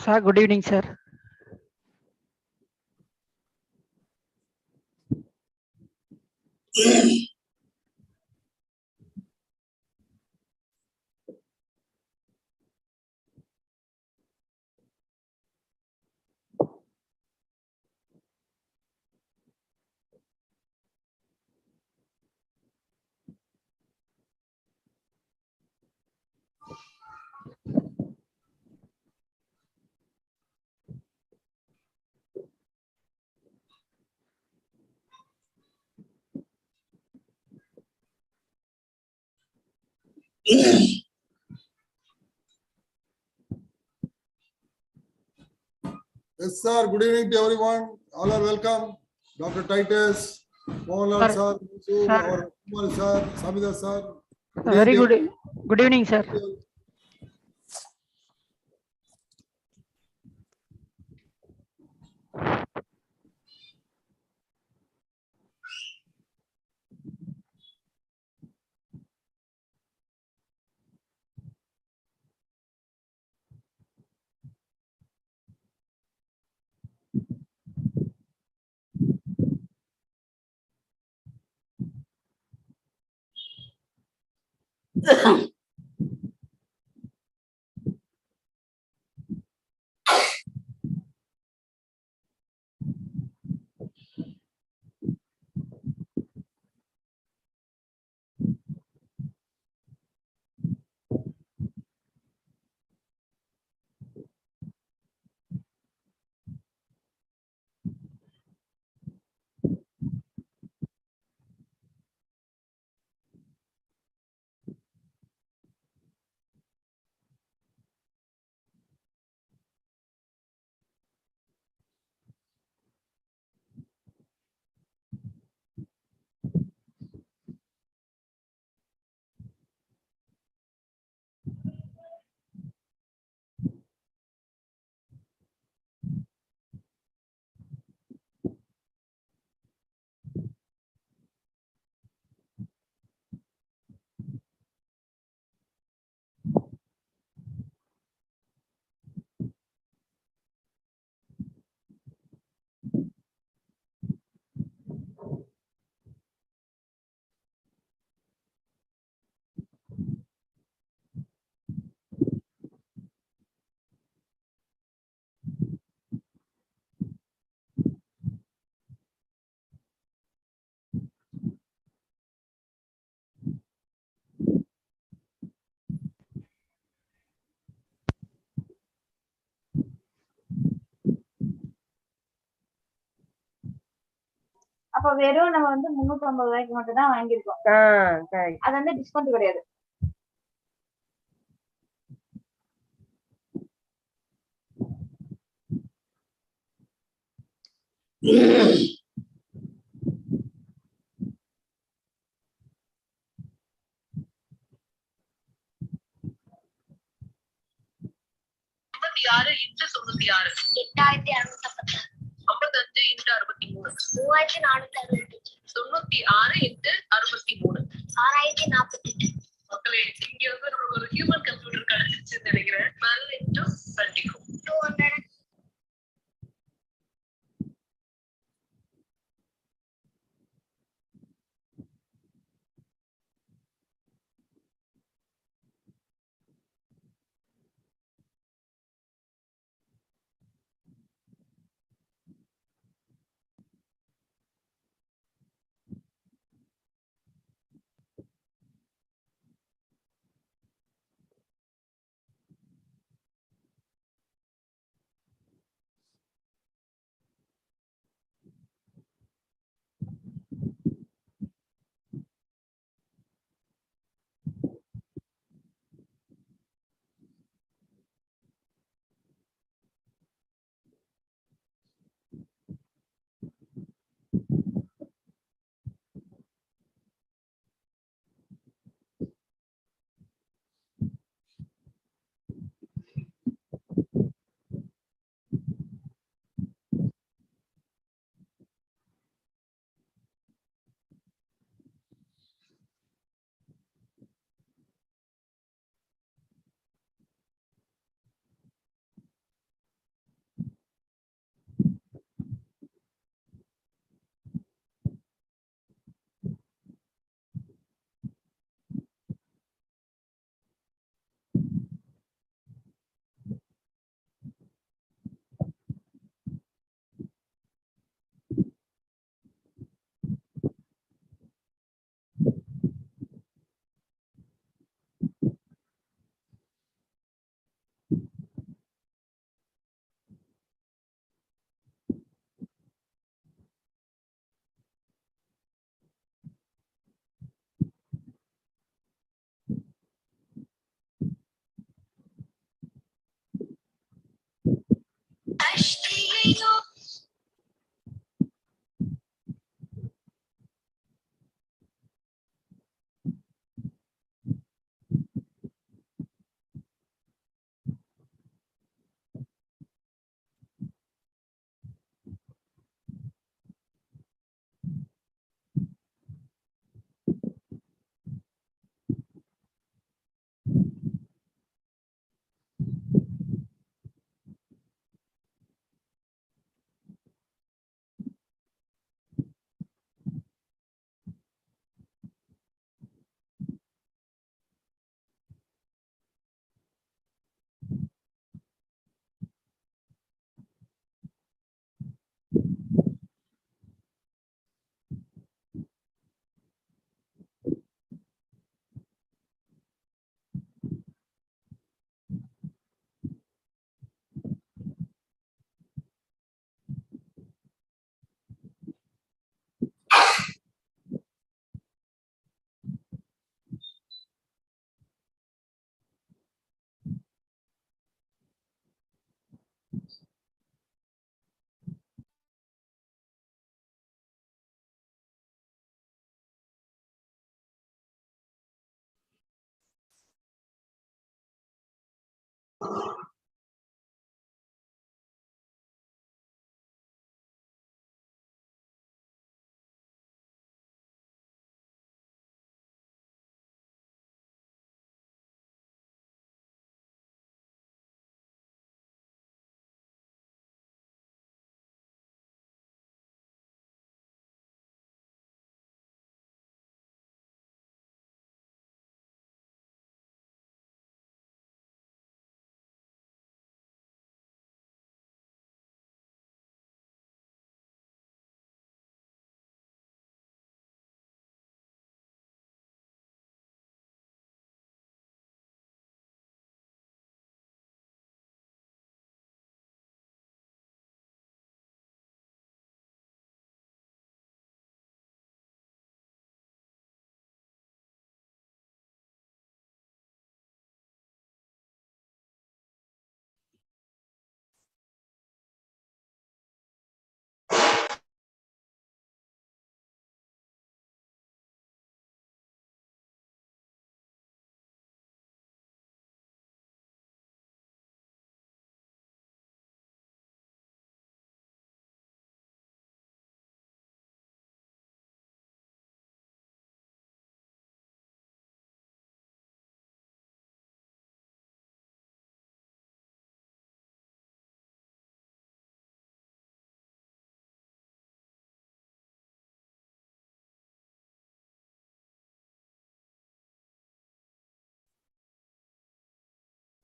Sir, good evening, sir. Yes, sir. Good evening to everyone. All are welcome. Dr. Titus, Mohanlal sir, our Kumar sir, Samida sir. Very good. Good evening, sir. அப்ப வெறும் நம்ம வந்து 350 ரூபாய்க்கு மட்டும் தான் வாங்கியிருக்கோம். அது வந்து டிஸ்கவுண்ட் கிடையாது. இன்ட்டு 96 8650 55 இன்ட்டு 63 3465 96 இன்ட்டு 63 6048 மக்களே இங்க வந்து நமக்கு ஒரு ஹியூமன் கம்ப்யூட்டர் கிடைச்சிருச்சுன்னு நினைக்கிறேன். 12 into 24 200.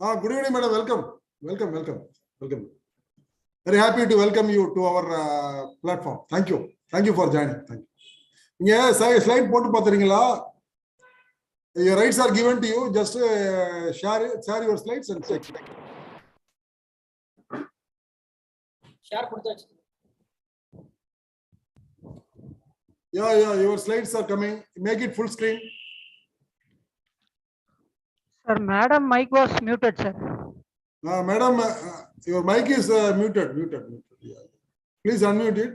Good evening, madam. Welcome. Very happy to welcome you to our platform. Thank you. Thank you for joining. Thank you. Yeah, slide போட்டு பாத்தீங்களா? Your rights are given to you. Just share your slides and check. Share கொடுத்தாச்சு. Yeah, your slides are coming. Make it full screen. Sir, madam mic was muted, sir. Madam, your mic is muted. Yeah. Please unmute it.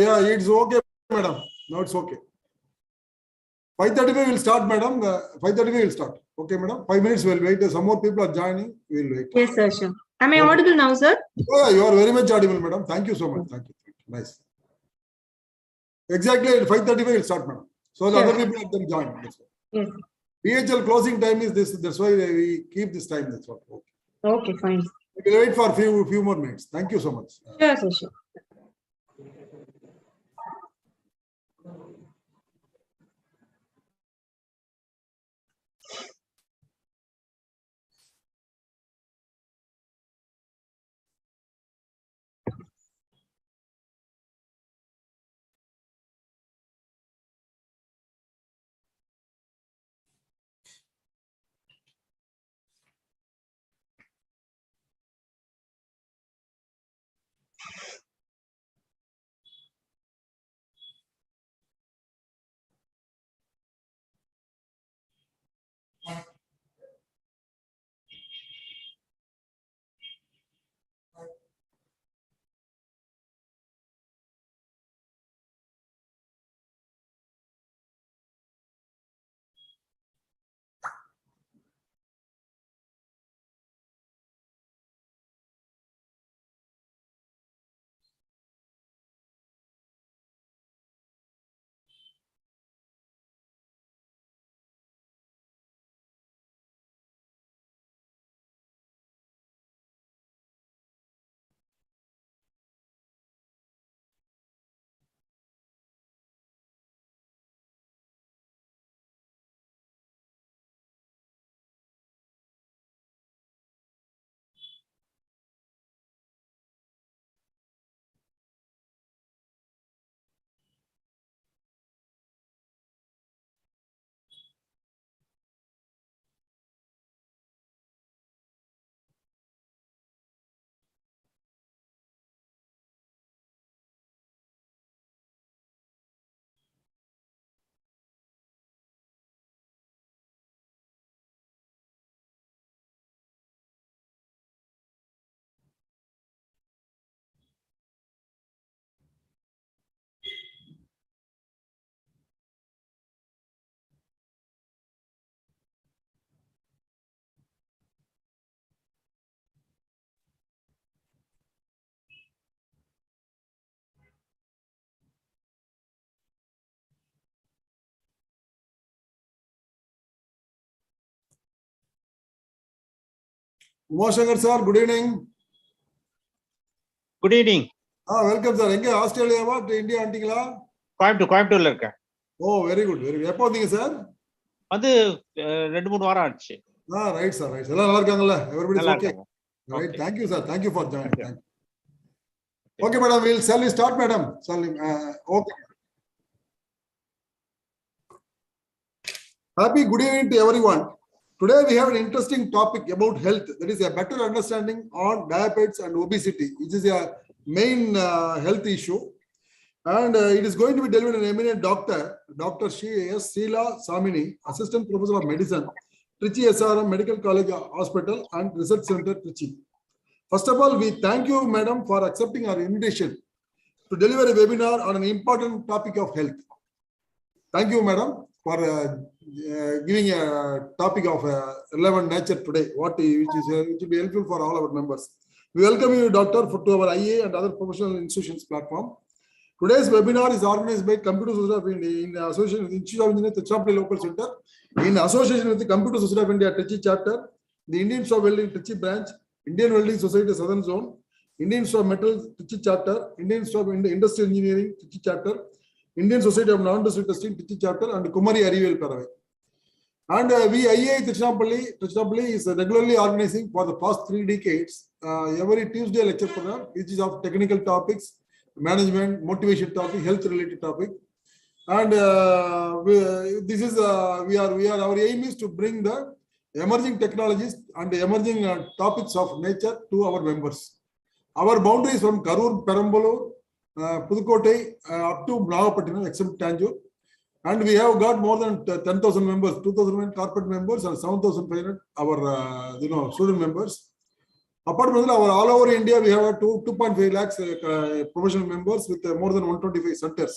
Yeah, it's okay, madam. Now it's okay. 5:35 will start, madam. 5:35 will start. Okay, madam. 5 minutes we'll wait. Some more people are joining. We'll wait. Yes, sir. Sure. Am I audible now, sir? Oh, you are very much audible, madam. Thank you so much. Thank you. Nice. Exactly at 5:35 will start, madam. So the other people can join. That's why. Yes. PHL closing time is this. That's why we keep this time. That's what. Okay. Okay, fine. We'll wait for few more minutes. Thank you so much. Sure, sir. Sure. Umashankar sir, good evening. Good evening. Welcome sir. எங்க ஆஸ்திரேலியாவா India ஆண்டிங்களா? கோயம்புத்தூர்ல இருக்கேன். Very good very good. எப்போ வந்தீங்க sir? வந்து 2-3 வாரம் ஆச்சு. Right sir right. எல்லாம் நல்லா இருக்காங்கல்ல? Everybody is okay. Right. Okay. Thank you sir. Thank you for joining. Thank you. Okay madam, shall we start madam? Okay. Happy good evening to everyone. Today we have an interesting topic about health, that is a better understanding on diabetes and obesity, which is a main health issue. And it is going to be delivered an eminent doctor, Dr. Sheila Samini, Assistant Professor of Medicine, Trichy SRM Medical College Hospital and Research Center, Trichy. First of all, we thank you, madam, for accepting our invitation to deliver a webinar on an important topic of health. Thank you, madam, for giving a topic of relevant nature today, which will be helpful for all our members. We welcome you, doctor, to our IEI and other professional institutions platform. Today's webinar is organized by Computer Society of India in association with the Institute of Engineering, Tiruchirappalli Local Center, in association with the Computer Society of India Trichy Chapter, the Indian Institute of Welding Trichy Branch, Indian Welding Society Southern Zone, Indian Institute of Metals Trichy Chapter, Indian Institute of Industrial Engineering Trichy Chapter, Indian Society of Non-Industrial Testing Trichy Chapter, and Kumari Arivel Paravai. And we IEI Tiruchirappalli is regularly organizing for the past 3 decades every Tuesday lecture program, which is of technical topics, management, motivation topic, health related topic. And our aim is to bring the emerging technologies and the emerging topics of nature to our members. Our boundaries from Karur, Peramballur, Pudukkottai up to Nagapattinam, except Tanjore. And we have got more than 10,000 members, 2,000 corporate members and 7,500 our student members. Apart from that, all over India, we have 2.5 lakhs professional members with more than 125 centers.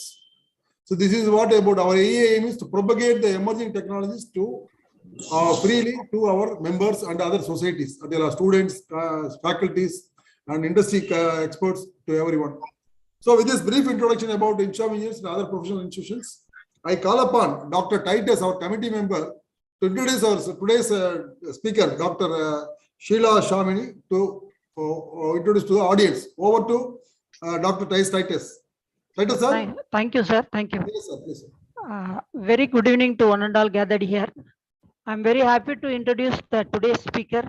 So this is what about our aim is to propagate the emerging technologies to freely to our members and other societies. There are students, faculties, and industry experts to everyone. So with this brief introduction about Institute of Engineers and other professional institutions, I call upon Dr. Titus, our committee member, to introduce our today's speaker, Dr. Sheila Shamini, to introduce to the audience. Over to Dr. Titus. Titus, sir. Thank you, sir. Thank you. Yes, sir. Please, sir. Very good evening to one and all gathered here. I'm very happy to introduce today's speaker,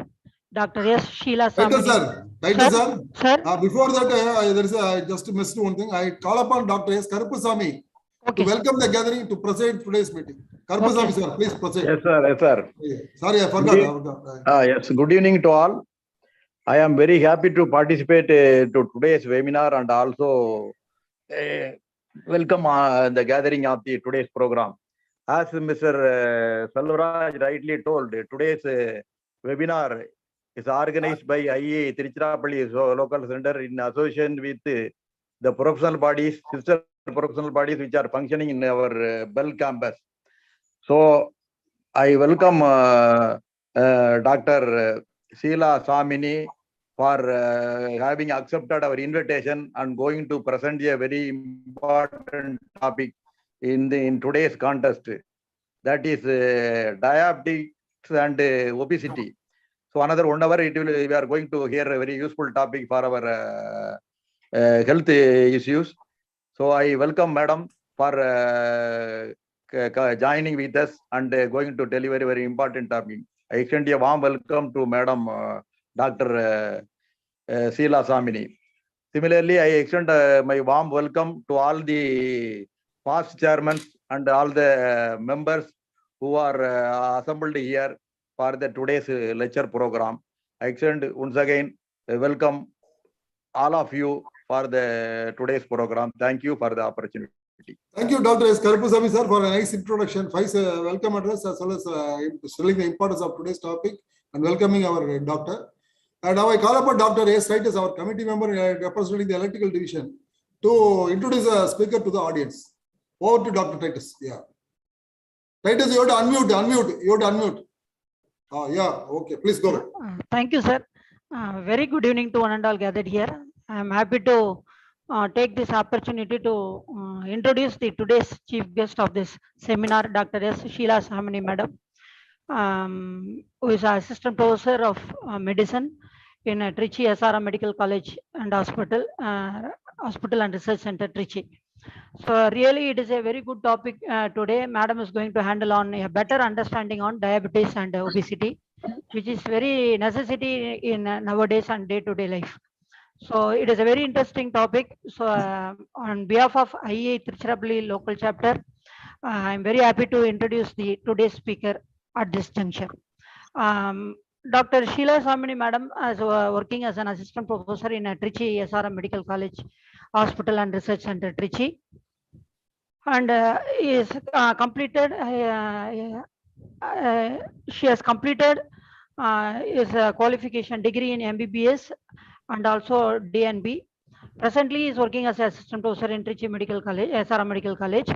Dr. S. Sheila Titus, Samini. sir. Titus, sir. Sir. Before that, I just missed one thing. I call upon Dr. S. Karupasamy to welcome the gathering to preside today's meeting. Karupasamy, sir, please proceed. Yes, sir. Yes, sir. Sorry, I forgot. Yes, good evening to all. I am very happy to participate to today's webinar and also welcome the gathering of the today's program. As Mr. Salvaraj rightly told, today's webinar is organized by IEI Tiruchirappalli Local Center in association with the professional bodies, sister professional bodies which are functioning in our Bell campus. So I welcome Dr. Sheila Samini for having accepted our invitation and going to present a very important topic in today's contest, that is diabetes and obesity. So another 1 hour we are going to hear a very useful topic for our health issues. So I welcome madam for joining with us and going to deliver a very important topic. I extend a warm welcome to madam Dr. Sheila Samini. Similarly, I extend my warm welcome to all the past chairmen and all the members who are assembled here for the today's lecture program. I extend once again welcome all of you for the today's program. Thank you for the opportunity. Thank you, Dr. S. Karupasamy, sir, for a nice introduction. First, welcome address as well as telling the importance of today's topic and welcoming our doctor. And now I call upon Dr. S. Titus, our committee member representing the electrical division, to introduce a speaker to the audience. Over to Dr. Titus. Yeah. Titus, you have to unmute. You have to unmute. Yeah. Okay. Please go ahead. Thank you, sir. Very good evening to one and all gathered here. I am happy to take this opportunity to introduce the today's chief guest of this seminar, Dr. S. Sheila Samini, madam. who is assistant professor of medicine in Trichy SRM Medical College and Hospital, Hospital and Research Center, Trichy. So really, it is a very good topic today. Madam is going to handle on a better understanding on diabetes and obesity, which is very necessity in nowadays and day-to-day life. So it is a very interesting topic. So on behalf of IEI Tiruchirappalli local chapter, I'm very happy to introduce the today's speaker at this juncture. Dr. Sheila Samini Madam is working as an assistant professor in Trichy SRM Medical College, Hospital and Research Center, Trichy, and is completed. She has completed his qualification degree in MBBS and also DNB. Presently, is working as assistant professor in Trichy Medical College, SRM Medical College.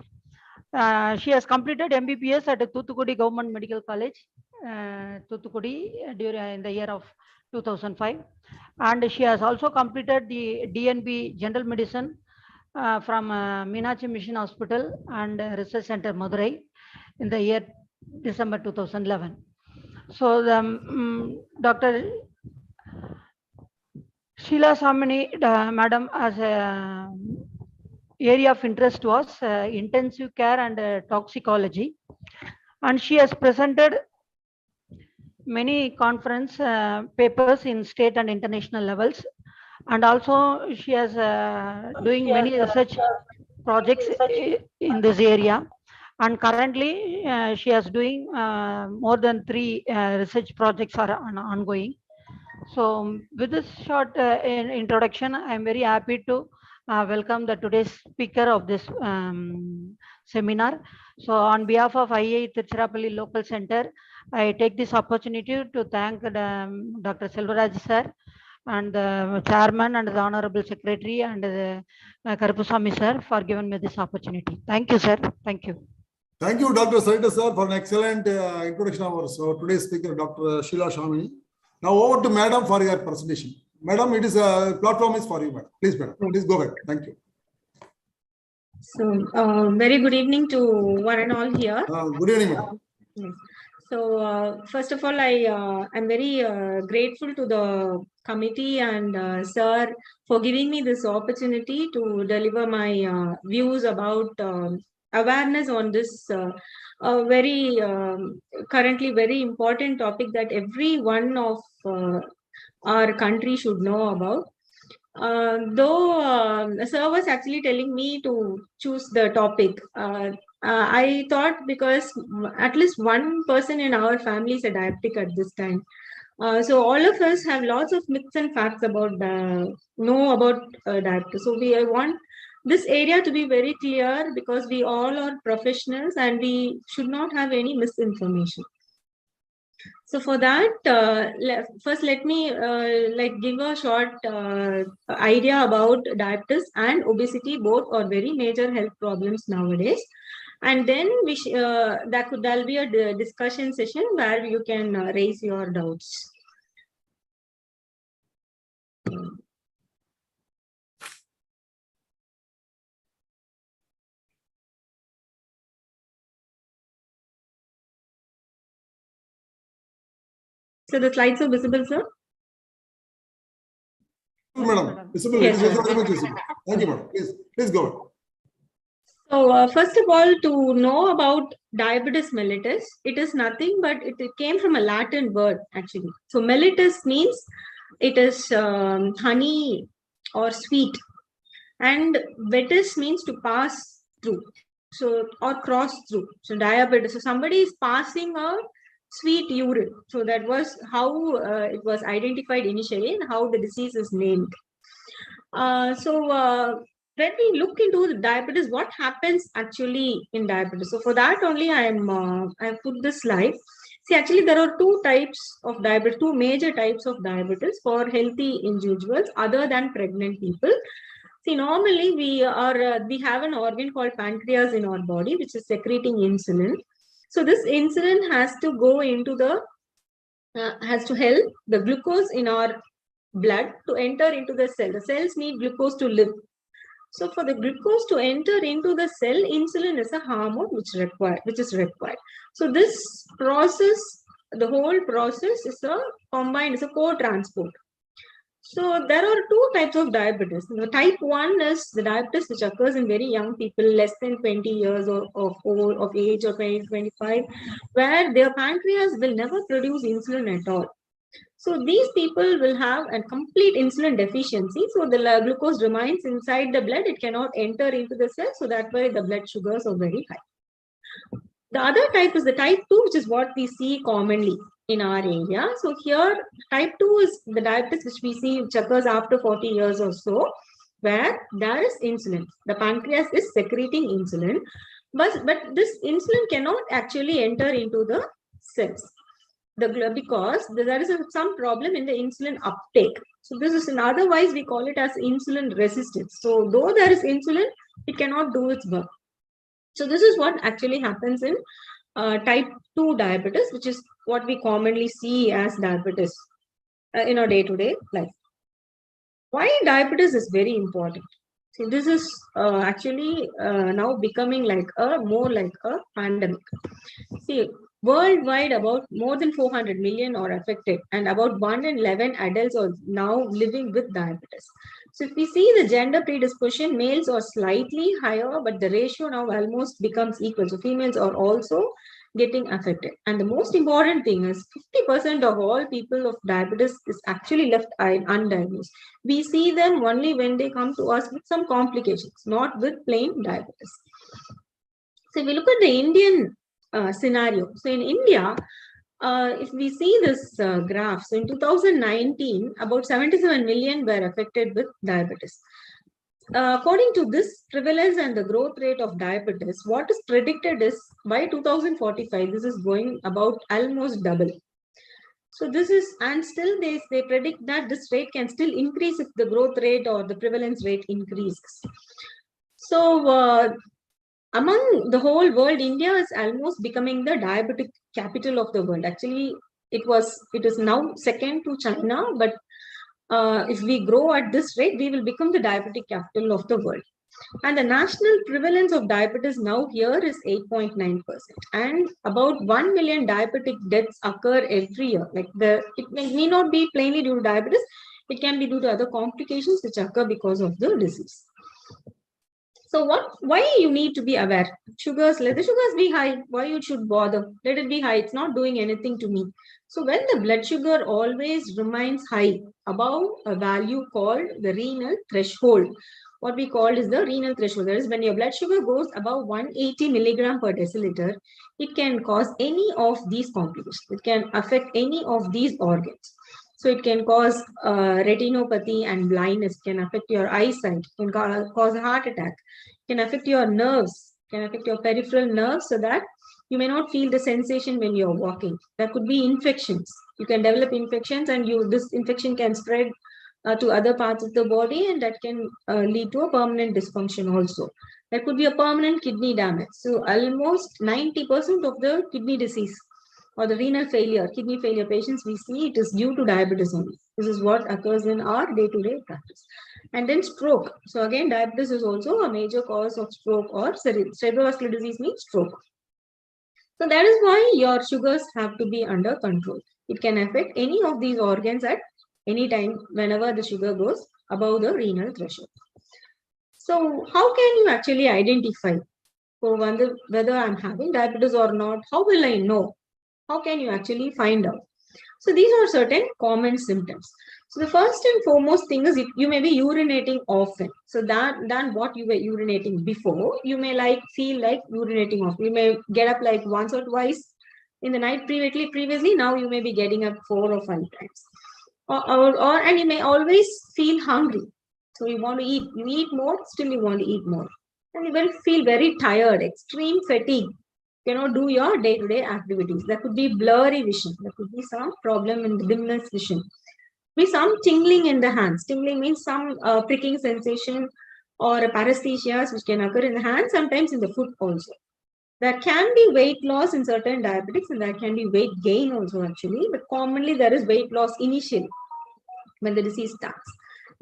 She has completed MBBS at Thuthukudi Government Medical College, Thuthukudi, during in the year of 2005, and she has also completed the DNB General Medicine from Meenakshi Mission Hospital and Research Center, Madurai, in the year December 2011. So the Dr. Sheila Samini, Madam, as a area of interest was intensive care and toxicology, and she has presented many conference papers in state and international levels, and also she has doing many research projects in this area, and currently she is doing more than 3 research projects are ongoing. So with this short introduction, I am very happy to welcome the today's speaker of this seminar. So on behalf of IEI Tiruchirappalli Local Center, I take this opportunity to thank Dr. Selvaraj sir and the chairman and the honorable secretary and the Karupusamy sir for giving me this opportunity. Thank you, sir. Thank you. Thank you, Dr. Saita sir, for an excellent introduction of our today's speaker, Dr. Sheila Samini. Now over to Madam for your presentation. Madam, it is a platform is for you, Madam. Please, Madam. Please go ahead. Thank you. So, very good evening to one and all here. Good evening, Madam. So, first of all, I'm very grateful to the committee and sir for giving me this opportunity to deliver my views about awareness on this very currently very important topic that every one of our country should know about. Though sir was actually telling me to choose the topic, I thought because at least one person in our family is a diabetic at this time. So all of us have lots of myths and facts about diabetes. So I want this area to be very clear because we all are professionals and we should not have any misinformation. So for that, first let me give a short idea about diabetes and obesity. Both are very major health problems nowadays. And then there'll be a discussion session where you can raise your doubts. So the slides are visible, sir? Madam, visible. Yes, It is sir. very much visible. Thank you, Madam. Please go ahead. So first of all, to know about diabetes mellitus, it is nothing but it came from a Latin word actually. So mellitus means it is honey or sweet, and vetus means to pass through, so or cross through. So diabetes. So somebody is passing a sweet urine. So that was how it was identified initially and how the disease is named. When we look into the diabetes, what happens actually in diabetes? So for that only I put this slide. See, actually there are two types of diabetes, two major types of diabetes for healthy individuals other than pregnant people. See, normally we have an organ called pancreas in our body, which is secreting insulin. So this insulin has to go into has to help the glucose in our blood to enter into the cell. The cells need glucose to live. So for the glucose to enter into the cell, insulin is a hormone which is required. So this process the whole process is a combined, is a co-transport. So there are two types of diabetes. The type 1 is the diabetes which occurs in very young people, less than 20 years of age or 20 25, where their pancreas will never produce insulin at all. So these people will have a complete insulin deficiency. So the glucose remains inside the blood. It cannot enter into the cell. So that's why the blood sugars are very high. The other type is the type 2, which is what we see commonly in our area. So here, type 2 is the diabetes which we see which occurs after 40 years or so, where there is insulin. The pancreas is secreting insulin, but this insulin cannot actually enter into the cells. Because there is some problem in the insulin uptake. So this is otherwise we call it as insulin resistance. So though there is insulin, it cannot do its work. So this is what actually happens in type 2 diabetes, which is what we commonly see as diabetes in our day-to-day life. Why diabetes is very important? See, this is actually now becoming like more like a pandemic. See, worldwide, about more than 400 million are affected, and about 1 in 11 adults are now living with diabetes. So if we see the gender predisposition, males are slightly higher, but the ratio now almost becomes equal. So females are also getting affected. And the most important thing is 50% of all people of diabetes is actually left undiagnosed. We see them only when they come to us with some complications, not with plain diabetes. So if we look at the Indian scenario, so in India, if we see this graph, so in 2019, about 77 million were affected with diabetes. According to this prevalence and the growth rate of diabetes, what is predicted is by 2045, this is going about almost double. So this is, and still they predict that this rate can still increase if the growth rate or the prevalence rate increases. So among the whole world, India is almost becoming the diabetic capital of the world. Actually, it is now second to China, but if we grow at this rate, we will become the diabetic capital of the world. And the national prevalence of diabetes now here is 8.9%. And about 1 million diabetic deaths occur every year. Like it may not be plainly due to diabetes, it can be due to other complications which occur because of the disease. So why you need to be aware? Sugars, let the sugars be high. Why you should bother? Let it be high. It's not doing anything to me. So when the blood sugar always remains high above a value called the renal threshold, what we call is the renal threshold. That is when your blood sugar goes above 180 milligram per deciliter, it can cause any of these complications. It can affect any of these organs. So it can cause retinopathy and blindness, can affect your eyesight, can cause a heart attack, can affect your nerves, can affect your peripheral nerves so that you may not feel the sensation when you're walking. There could be infections. You can develop infections and this infection can spread to other parts of the body, and that can lead to a permanent dysfunction also. There could be a permanent kidney damage. So almost 90% of the kidney disease or the renal failure, kidney failure patients we see, it is due to diabetes only. This is what occurs in our day-to-day practice. And then stroke. So again, diabetes is also a major cause of stroke, or cerebrovascular disease means stroke. So that is why your sugars have to be under control. It can affect any of these organs at any time whenever the sugar goes above the renal threshold. So how can you actually identify whether I'm having diabetes or not? How will I know? How can you actually find out? So these are certain common symptoms. So the first and foremost thing is you may be urinating often. So than what you were urinating before, you may feel like urinating often. You may get up like once or twice in the night previously. Now you may be getting up 4 or 5 times. And you may always feel hungry. So you want to eat. You eat more, still you want to eat more. And you will feel very tired, extreme fatigue. Cannot do your day-to-day activities. There could be blurry vision. There could be some problem in the dimness vision. Be some tingling in the hands. Tingling means some pricking sensation or a paresthesias which can occur in the hand, sometimes in the foot also. There can be weight loss in certain diabetics, and there can be weight gain also actually. But commonly there is weight loss initially when the disease starts.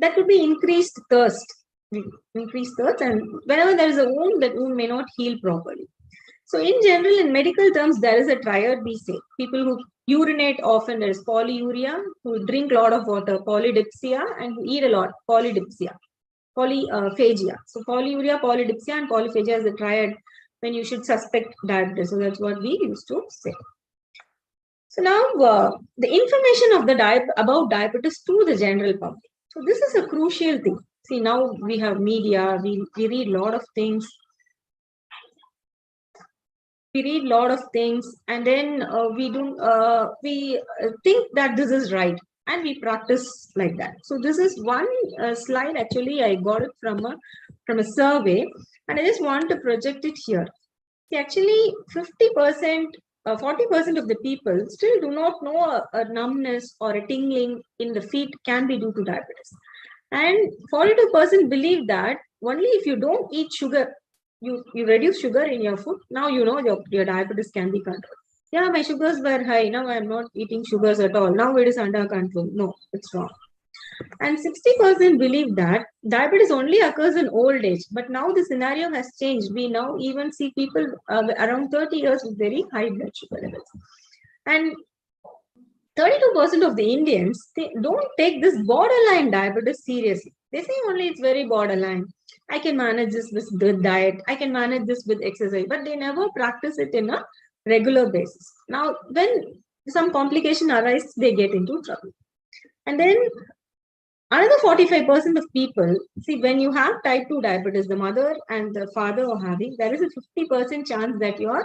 That could be increased thirst. And whenever there is a wound, that wound may not heal properly. So in general, in medical terms, there is a triad we say. People who urinate often, there is polyuria, who drink a lot of water, polydipsia, and who eat a lot, polydipsia, polyphagia. So polyuria, polydipsia, and polyphagia is the triad when you should suspect diabetes. So that's what we used to say. So now the information of about diabetes to the general public. So this is a crucial thing. See, now we have media, we read a lot of things. We read a lot of things, and then we think that this is right, and we practice like that. So this is one slide. Actually, I got it from a survey, and I just want to project it here. See, actually, 50%, 40% of the people still do not know a numbness or a tingling in the feet can be due to diabetes, and 42% believe that only if you don't eat sugar. You reduce sugar in your food. Now you know your diabetes can be controlled. Yeah, my sugars were high. Now I'm not eating sugars at all. Now it is under control. No, it's wrong. And 60% believe that diabetes only occurs in old age. But now the scenario has changed. We now even see people around 30 years with very high blood sugar levels. And 32% of the Indians, they don't take this borderline diabetes seriously. They say only it's very borderline. I can manage this with the diet. I can manage this with exercise, but they never practice it in a regular basis. Now, when some complication arises, they get into trouble. And then another 45% of people, see, when you have type 2 diabetes, the mother and the father are having, there is a 50% chance that your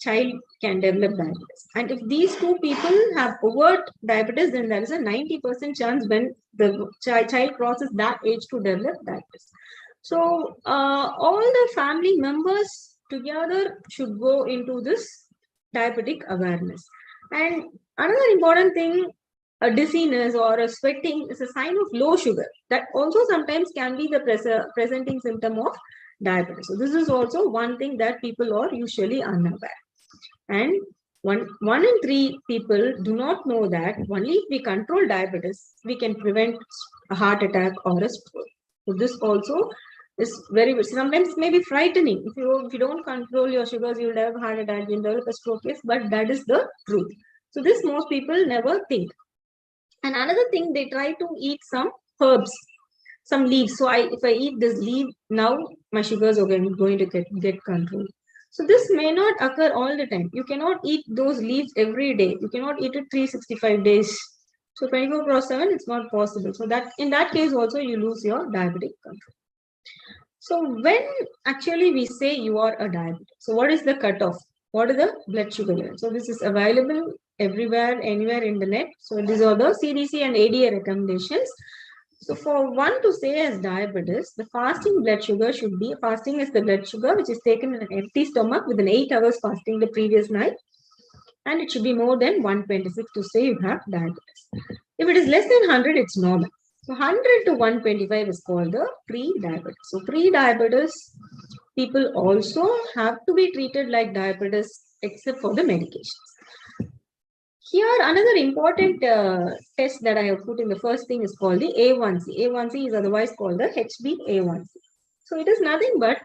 child can develop diabetes. And if these two people have overt diabetes, then there is a 90% chance when the child crosses that age to develop diabetes. So all the family members together should go into this diabetic awareness. And another important thing, a dizziness or a sweating is a sign of low sugar. That also sometimes can be the presenting symptom of diabetes. So this is also one thing that people are usually unaware. And one in 3 people do not know that only if we control diabetes, we can prevent a heart attack or a stroke. So this also is very, sometimes may be frightening. If you don't control your sugars, you'll have a heart attack, you'll develop a stroke, yes, but that is the truth. So this most people never think. And another thing, they try to eat some herbs, some leaves. So if I eat this leaf, now my sugars are going to get controlled. So this may not occur all the time. You cannot eat those leaves every day. You cannot eat it 365 days. So 24/7, it's not possible. So that in that case also you lose your diabetic control. So when actually we say you are a diabetic, so what is the cutoff? What is the blood sugar level? So this is available everywhere, anywhere in the net. So these are the CDC and ADA recommendations. So for one to say as diabetes, the fasting blood sugar should be, fasting is the blood sugar which is taken in an empty stomach within 8 hours fasting the previous night. And it should be more than 126 to say you have diabetes. If it is less than 100, it's normal. So 100 to 125 is called the pre-diabetes. So pre-diabetes people also have to be treated like diabetes except for the medications. Here, another important test that I have put in the first thing is called the A1C. A1C is otherwise called the HbA1c. So it is nothing but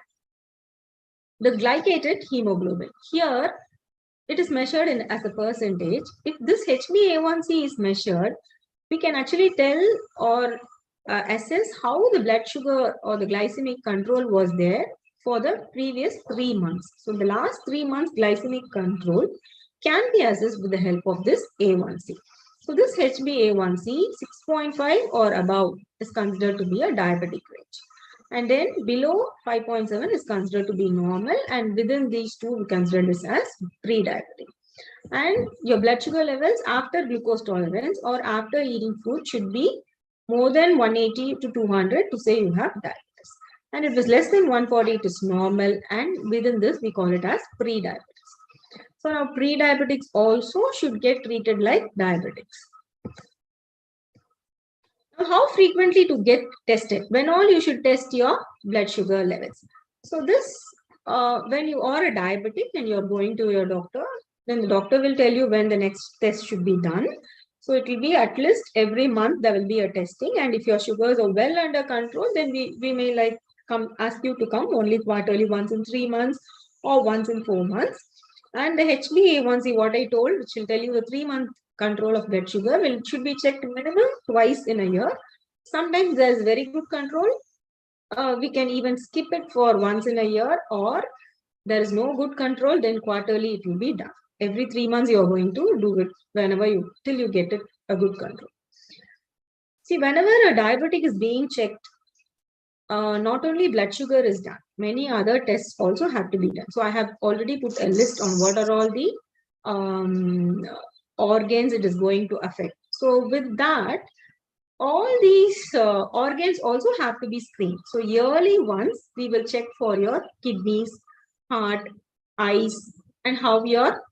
the glycated hemoglobin. Here, it is measured as a percentage. If this HbA1c is measured, we can actually tell or assess how the blood sugar or the glycemic control was there for the previous 3 months. So the last 3 months glycemic control can be assessed with the help of this A1C. So this HbA1c 6.5 or above is considered to be a diabetic range. And then below 5.7 is considered to be normal, and within these two we consider this as pre-diabetic. And your blood sugar levels after glucose tolerance or after eating food should be more than 180 to 200 to say you have diabetes. And if it is less than 140, it is normal, and within this we call it as pre-diabetes. So now pre-diabetics also should get treated like diabetics. Now, how frequently to get tested? When all you should test your blood sugar levels. So this, when you are a diabetic and you're going to your doctor, then the doctor will tell you when the next test should be done. So it will be at least every month there will be a testing, and if your sugars are well under control, then we may ask you to come only quarterly, once in 3 months, or once in 4 months. And the HbA1c, what I told, which will tell you the 3-month control of blood sugar, should be checked minimum twice in a year. Sometimes there is very good control. We can even skip it for once in a year, or there is no good control, then quarterly it will be done. Every 3 months you are going to do it till you get it a good control. See, whenever a diabetic is being checked, not only blood sugar is done, many other tests also have to be done. So I have already put a list on what are all the organs it is going to affect. So with that, all these organs also have to be screened. So yearly once we will check for your kidneys, heart, eyes, and how your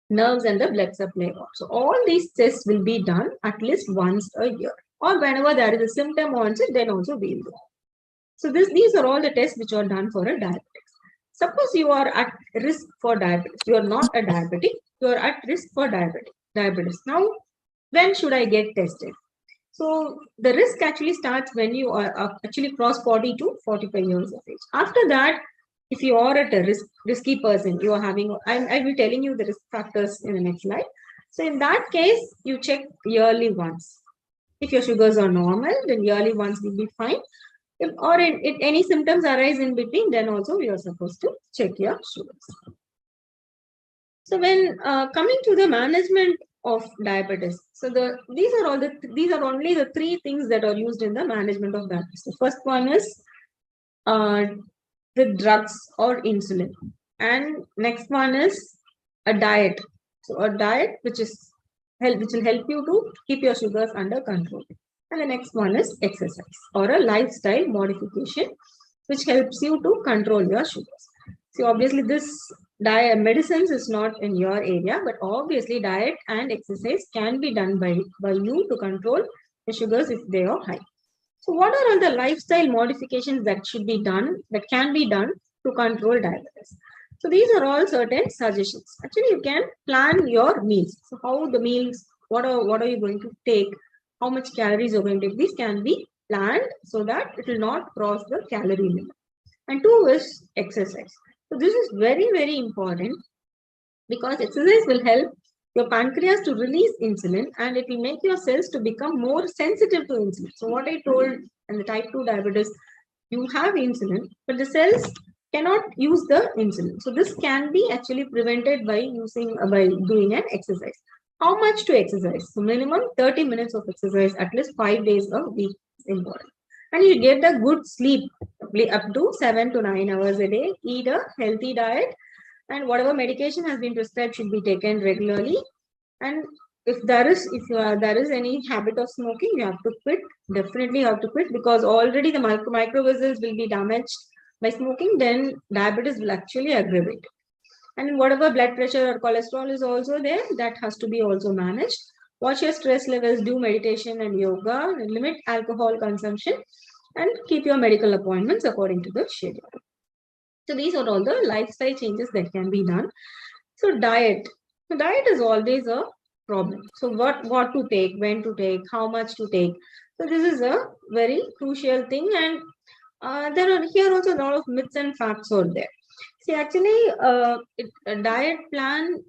nerves and the blood supply are. So all these tests will be done at least once a year, or whenever there is a symptom onset, then also we will do. So these are all the tests which are done for a diabetic. Suppose you are at risk for diabetes. You are not a diabetic. You are at risk for diabetes. Now, when should I get tested? So the risk actually starts when you are actually cross 40 to 45 years of age. After that, if you are at a risky person, you are having, I will be telling you the risk factors in the next slide. So in that case, you check yearly once. If your sugars are normal, then yearly once will be fine. If any symptoms arise in between, then also you are supposed to check your sugars. So when coming to the management of diabetes, so these are only the 3 things that are used in the management of diabetes. The first one is the drugs or insulin, and next one is a diet. So a diet which will help you to keep your sugars under control. And the next one is exercise or a lifestyle modification, which helps you to control your sugars. So obviously this medicines is not in your area, but obviously diet and exercise can be done by you to control the sugars if they are high. So what are all the lifestyle modifications that can be done to control diabetes? So these are all certain suggestions. Actually, you can plan your meals. So how the meals, what are you going to take? How much calories you're going to take? These can be planned so that it will not cross the calorie limit. And 2 is exercise. So this is very, very important, because exercise will help your pancreas to release insulin, and it will make your cells to become more sensitive to insulin. So what I told in the type 2 diabetes, you have insulin, but the cells cannot use the insulin. So this can be actually prevented by doing an exercise. How much to exercise? So minimum 30 minutes of exercise at least 5 days a week is important. And you get a good sleep up to 7 to 9 hours a day. Eat a healthy diet, and whatever medication has been prescribed should be taken regularly. And if there is any habit of smoking, you have to quit. Definitely have to quit, because already the microvessels will be damaged by smoking. Then diabetes will actually aggravate. And whatever blood pressure or cholesterol is also there, that has to be also managed. Watch your stress levels, do meditation and yoga, limit alcohol consumption, and keep your medical appointments according to the schedule. So these are all the lifestyle changes that can be done. So diet. So diet is always a problem. So what to take, when to take, how much to take. So this is a very crucial thing, and there are here also a lot of myths and facts out there. See, actually, a diet plan,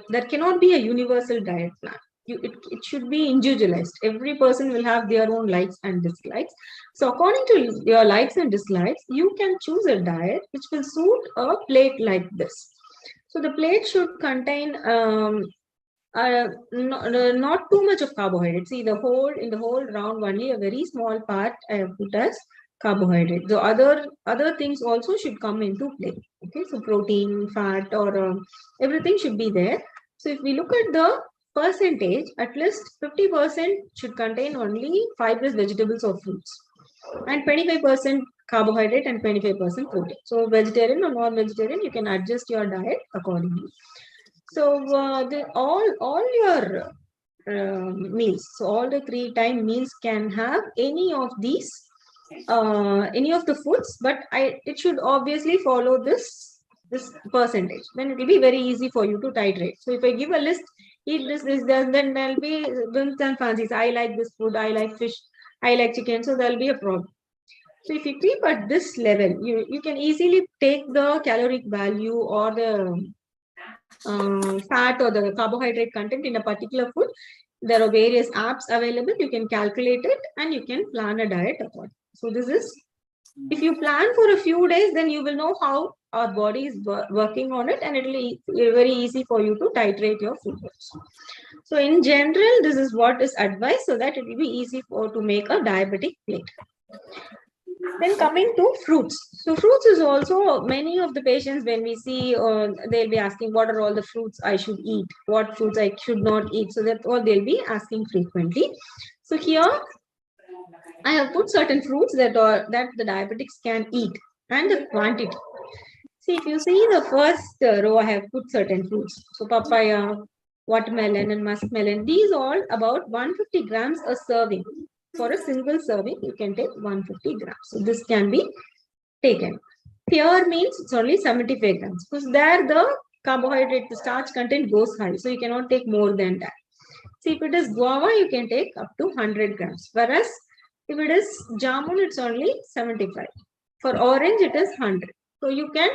there cannot be a universal diet plan. It should be individualized. Every person will have their own likes and dislikes. So according to your likes and dislikes, you can choose a diet which will suit a plate like this. So the plate should contain not too much of carbohydrates. See, in the whole round, only a very small part I have put as carbohydrate. The other things also should come into play. Okay, so protein, fat, or everything should be there. So if we look at the percentage, at least 50% should contain only fibrous vegetables or fruits, and 25% carbohydrate and 25% protein. So vegetarian or non-vegetarian, you can adjust your diet accordingly. So all your meals, so all the 3-time meals can have any of these, any of the foods, but it should obviously follow this percentage. Then it will be very easy for you to titrate. So if I give a list, eat this, then there'll be whims and fancies. I like this food, I like fish, I like chicken, so there'll be a problem. So if you keep at this level, you can easily take the caloric value or the fat or the carbohydrate content in a particular food. There are various apps available. You can calculate it and you can plan a diet accordingly. So this is, if you plan for a few days, then you will know how our body is working on it, and it will be very easy for you to titrate your food. So in general, this is what is advised, so that it will be easy to make a diabetic plate. Then coming to fruits. So fruits is also, many of the patients, when we see, they'll be asking what are all the fruits I should eat, what fruits I should not eat. So that's all they'll be asking frequently. So here I have put certain fruits that the diabetics can eat and the quantity. See, if you see the first row, I have put certain fruits. So papaya, watermelon and muskmelon. These all about 150 grams a serving. For a single serving, you can take 150 grams. So this can be taken. Here means it's only 75 grams. Because there the carbohydrate, the starch content goes high. So you cannot take more than that. See, if it is guava, you can take up to 100 grams. Whereas if it is jamun, it's only 75. For orange, it is 100. So you can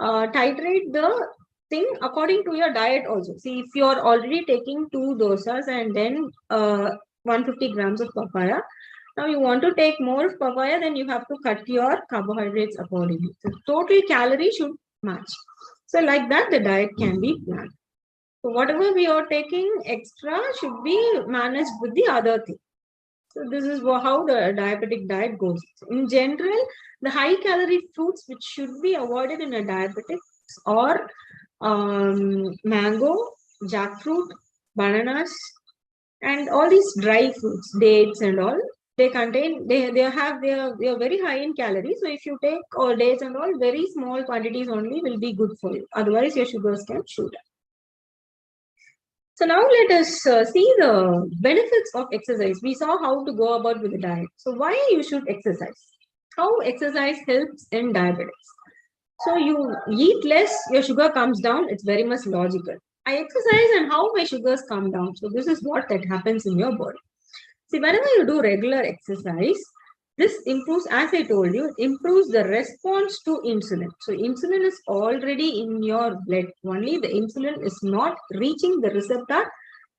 titrate the thing according to your diet also. See, if you are already taking 2 dosas and then 150 grams of papaya, now you want to take more of papaya, then you have to cut your carbohydrates accordingly. So total calorie should match. So like that, the diet can be planned. So whatever we are taking extra should be managed with the other thing. So this is how the diabetic diet goes. In general, the high calorie fruits which should be avoided in a diabetic are mango, jackfruit, bananas, and all these dry fruits, dates and all. They contain, they are very high in calories. So if you take all dates and all, very small quantities only will be good for you. Otherwise, your sugars can shoot up. So now let us see the benefits of exercise. We saw how to go about with the diet. So why you should exercise? How exercise helps in diabetes? So you eat less, your sugar comes down. It's very much logical. I exercise and how my sugars come down. So this is what that happens in your body. See, whenever you do regular exercise, this improves, as I told you, improves the response to insulin. So insulin is already in your blood. Only the insulin is not reaching the receptor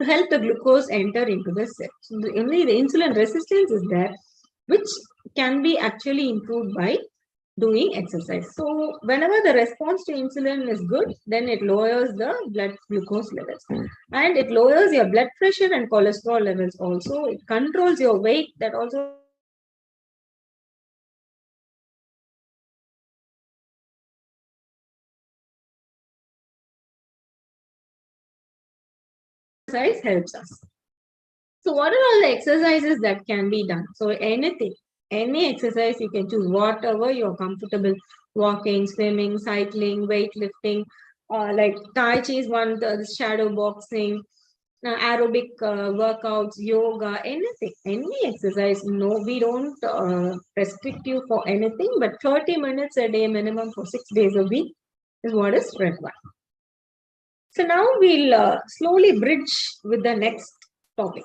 to help the glucose enter into the cell. So only the insulin resistance is there, which can be actually improved by doing exercise. So whenever the response to insulin is good, then it lowers the blood glucose levels. And it lowers your blood pressure and cholesterol levels also. It controls your weight. That also exercise helps us. So what are all the exercises that can be done? So anything, any exercise you can choose, whatever you're comfortable, walking, swimming, cycling, weightlifting, like Tai Chi is one, the shadow boxing, aerobic workouts, yoga, anything, any exercise. No, we don't restrict you for anything, but 30 minutes a day minimum for 6 days a week is what is required. So now we'll slowly bridge with the next topic.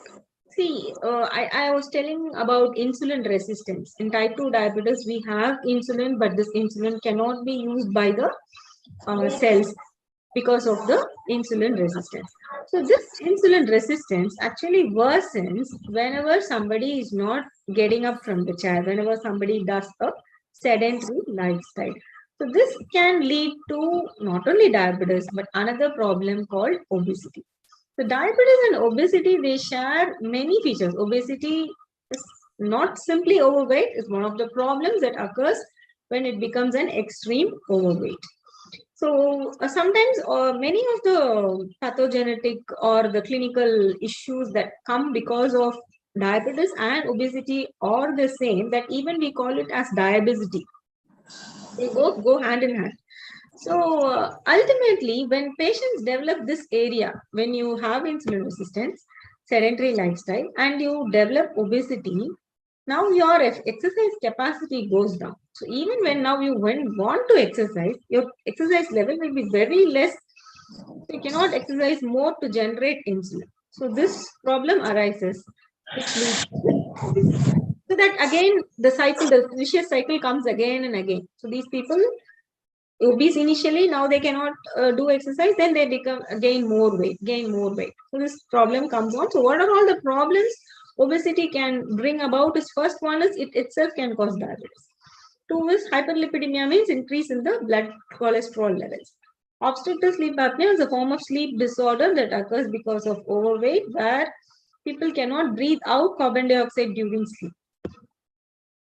See, I was telling about insulin resistance. In type 2 diabetes, we have insulin, but this insulin cannot be used by the cells because of the insulin resistance. So this insulin resistance actually worsens whenever somebody is not getting up from the chair, whenever somebody does a sedentary lifestyle. So this can lead to not only diabetes, but another problem called obesity. So diabetes and obesity, they share many features. Obesity is not simply overweight, it's one of the problems that occurs when it becomes an extreme overweight. So sometimes many of the pathogenetic or the clinical issues that come because of diabetes and obesity are the same, that even we call it as diabesity. They both go hand in hand. So ultimately, when patients develop this area, when you have insulin resistance, sedentary lifestyle, and you develop obesity, now your exercise capacity goes down. So even when now you want to exercise, your exercise level will be very less. So you cannot exercise more to generate insulin. So this problem arises, which leads to obesity. So that again, the vicious cycle comes again and again. So these people, obese initially, now they cannot do exercise, then they gain more weight. So this problem comes on. So what are all the problems obesity can bring about? Is first one is it itself can cause diabetes. Two is hyperlipidemia, means increase in the blood cholesterol levels. Obstructive sleep apnea is a form of sleep disorder that occurs because of overweight, where people cannot breathe out carbon dioxide during sleep.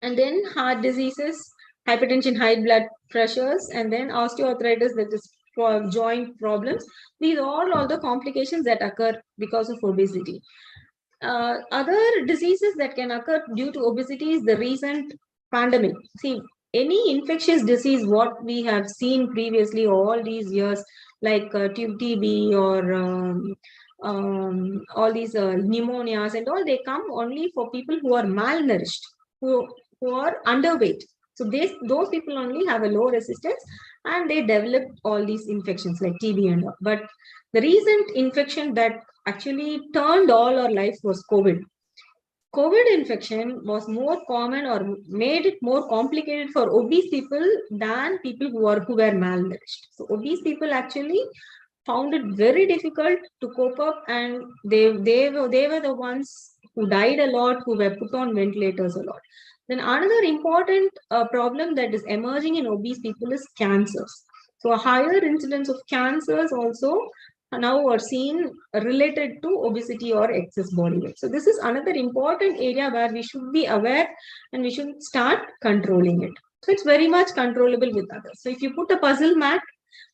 And then heart diseases, hypertension, high blood pressures, and then osteoarthritis, that is for joint problems. These are all the complications that occur because of obesity. Other diseases that can occur due to obesity is the recent pandemic. See, any infectious disease, what we have seen previously all these years, like TB or all these pneumonias and all, they come only for people who are malnourished, who are underweight. So those people only have a low resistance and they develop all these infections like TB and all. But the recent infection that actually turned all our lives was COVID. COVID infection was more common or made it more complicated for obese people than people who were malnourished. So obese people actually found it very difficult to cope up, and they were the ones who died a lot, who were put on ventilators a lot. Then another important problem that is emerging in obese people is cancers. So a higher incidence of cancers also now are seen related to obesity or excess body weight. So this is another important area where we should be aware and we should start controlling it. So it's very much controllable with others. So if you put a puzzle mat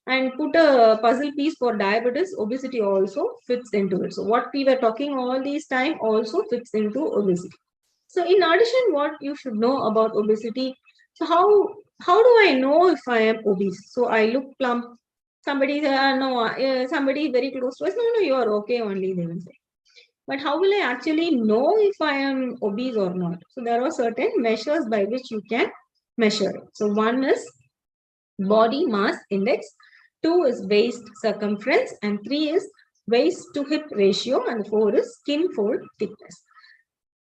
and put a puzzle piece for diabetes, obesity also fits into it. So what we were talking all this time also fits into obesity. So in addition, what you should know about obesity, so how do I know if I am obese? So I look plump. Somebody somebody very close to us, no, you are okay only, they will say. But how will I actually know if I am obese or not? So there are certain measures by which you can measure it. So one is body mass index, 2 is waist circumference, and 3 is waist to hip ratio, and 4 is skin fold thickness.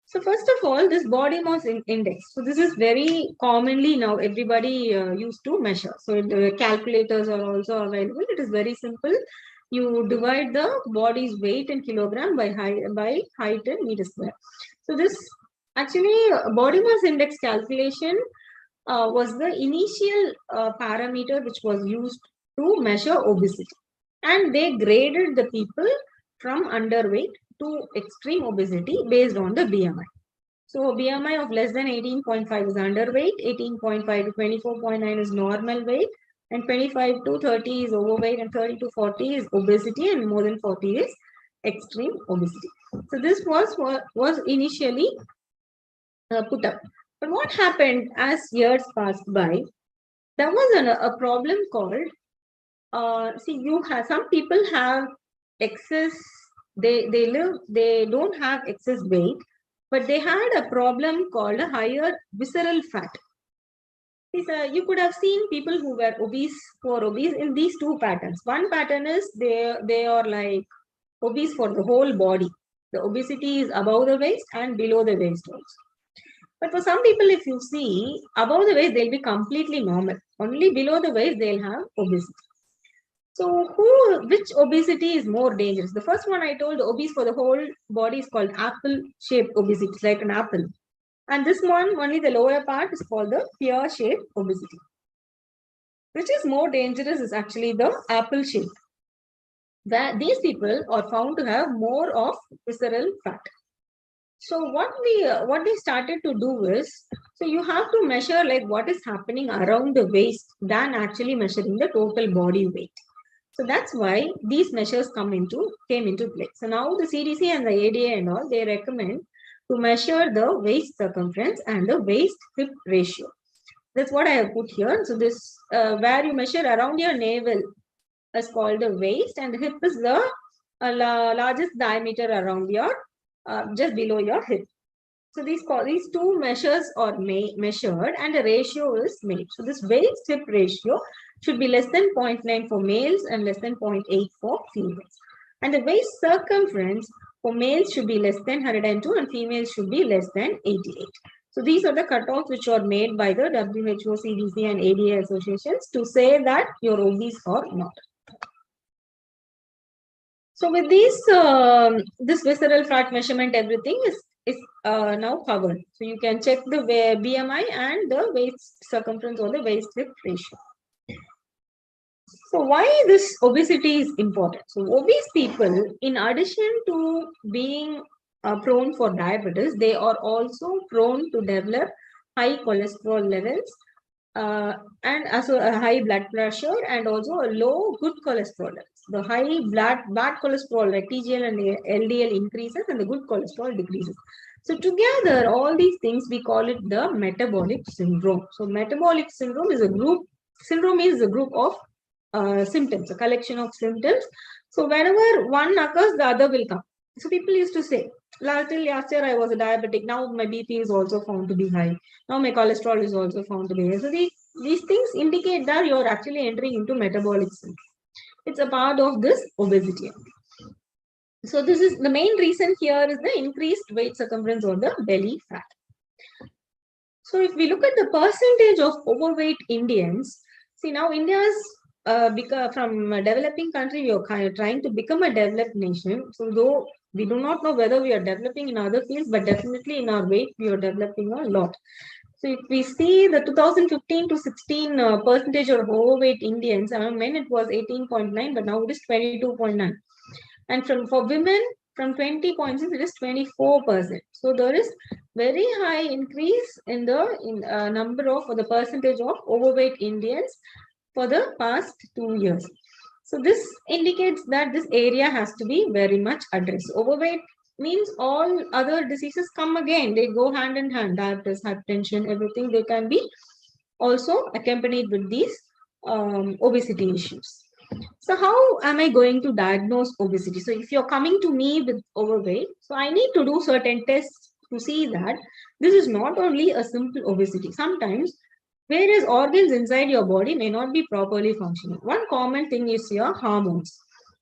So first of all, this body mass index. So this is very commonly now everybody used to measure. So the calculators are also available. It is very simple. You divide the body's weight in kilogram by height in meter square. So this actually body mass index calculation was the initial parameter which was used to measure obesity. And they graded the people from underweight to extreme obesity based on the BMI. So BMI of less than 18.5 is underweight, 18.5 to 24.9 is normal weight, and 25 to 30 is overweight, and 30 to 40 is obesity, and more than 40 is extreme obesity. So this was initially put up. But what happened as years passed by? There was a problem called some people have excess. They don't have excess weight, but they had a problem called a higher visceral fat. You could have seen people who were obese in these two patterns. One pattern is they are like obese for the whole body. The obesity is above the waist and below the waist also. But for some people, if you see, above the waist, they'll be completely normal. Only below the waist, they'll have obesity. So which obesity is more dangerous? The first one I told, the obese for the whole body, is called apple-shaped obesity. It's like an apple. And this one, only the lower part, is called the pear-shaped obesity. Which is more dangerous is actually the apple-shaped. These people are found to have more of visceral fat. So what we started to do is, so you have to measure like what is happening around the waist than actually measuring the total body weight. So that's why these measures came into play. So now the CDC and the ADA and all, they recommend to measure the waist circumference and the waist hip ratio. That's what I have put here. So this where you measure around your navel is called the waist, and the hip is the largest diameter around your just below your hip. So these two measures are measured and a ratio is made. So this waist hip ratio should be less than 0.9 for males and less than 0.8 for females. And the waist circumference for males should be less than 102 and females should be less than 88. So these are the cutoffs which are made by the WHO, CDC and ADA associations to say that you're obese or not. So with these, this visceral fat measurement, everything is now covered. So you can check the BMI and the waist circumference or the waist width ratio. So why this obesity is important? So obese people, in addition to being prone for diabetes, they are also prone to develop high cholesterol levels and also a high blood pressure and also a low good cholesterol levels. The high bad cholesterol like TGL and LDL increases and the good cholesterol decreases. So together, all these things, we call it the metabolic syndrome. So metabolic syndrome is a group of symptoms, a collection of symptoms. So whenever one occurs, the other will come. So people used to say, last year I was a diabetic, now my BP is also found to be high. Now my cholesterol is also found to be high. So these things indicate that you're actually entering into metabolic syndrome. It's a part of this obesity. So this is the main reason here is the increased weight circumference or the belly fat. So if we look at the percentage of overweight Indians, see now India's from a developing country, we are kind of trying to become a developed nation. So though we do not know whether we are developing in other fields, but definitely in our weight, we are developing a lot. So if we see the 2015 to 16 percentage of overweight Indians, among men it was 18.9, but now it is 22.9. And for women, from 20.6, it is 24%. So there is very high increase in the number of, or the percentage of overweight Indians for the past 2 years. So this indicates that this area has to be very much addressed. Overweight means all other diseases come again. They go hand in hand. Diabetes, hypertension, everything, they can be also accompanied with these obesity issues. So how am I going to diagnose obesity? So if you're coming to me with overweight, so I need to do certain tests to see that this is not only a simple obesity. Sometimes various organs inside your body may not be properly functioning. One common thing is your hormones.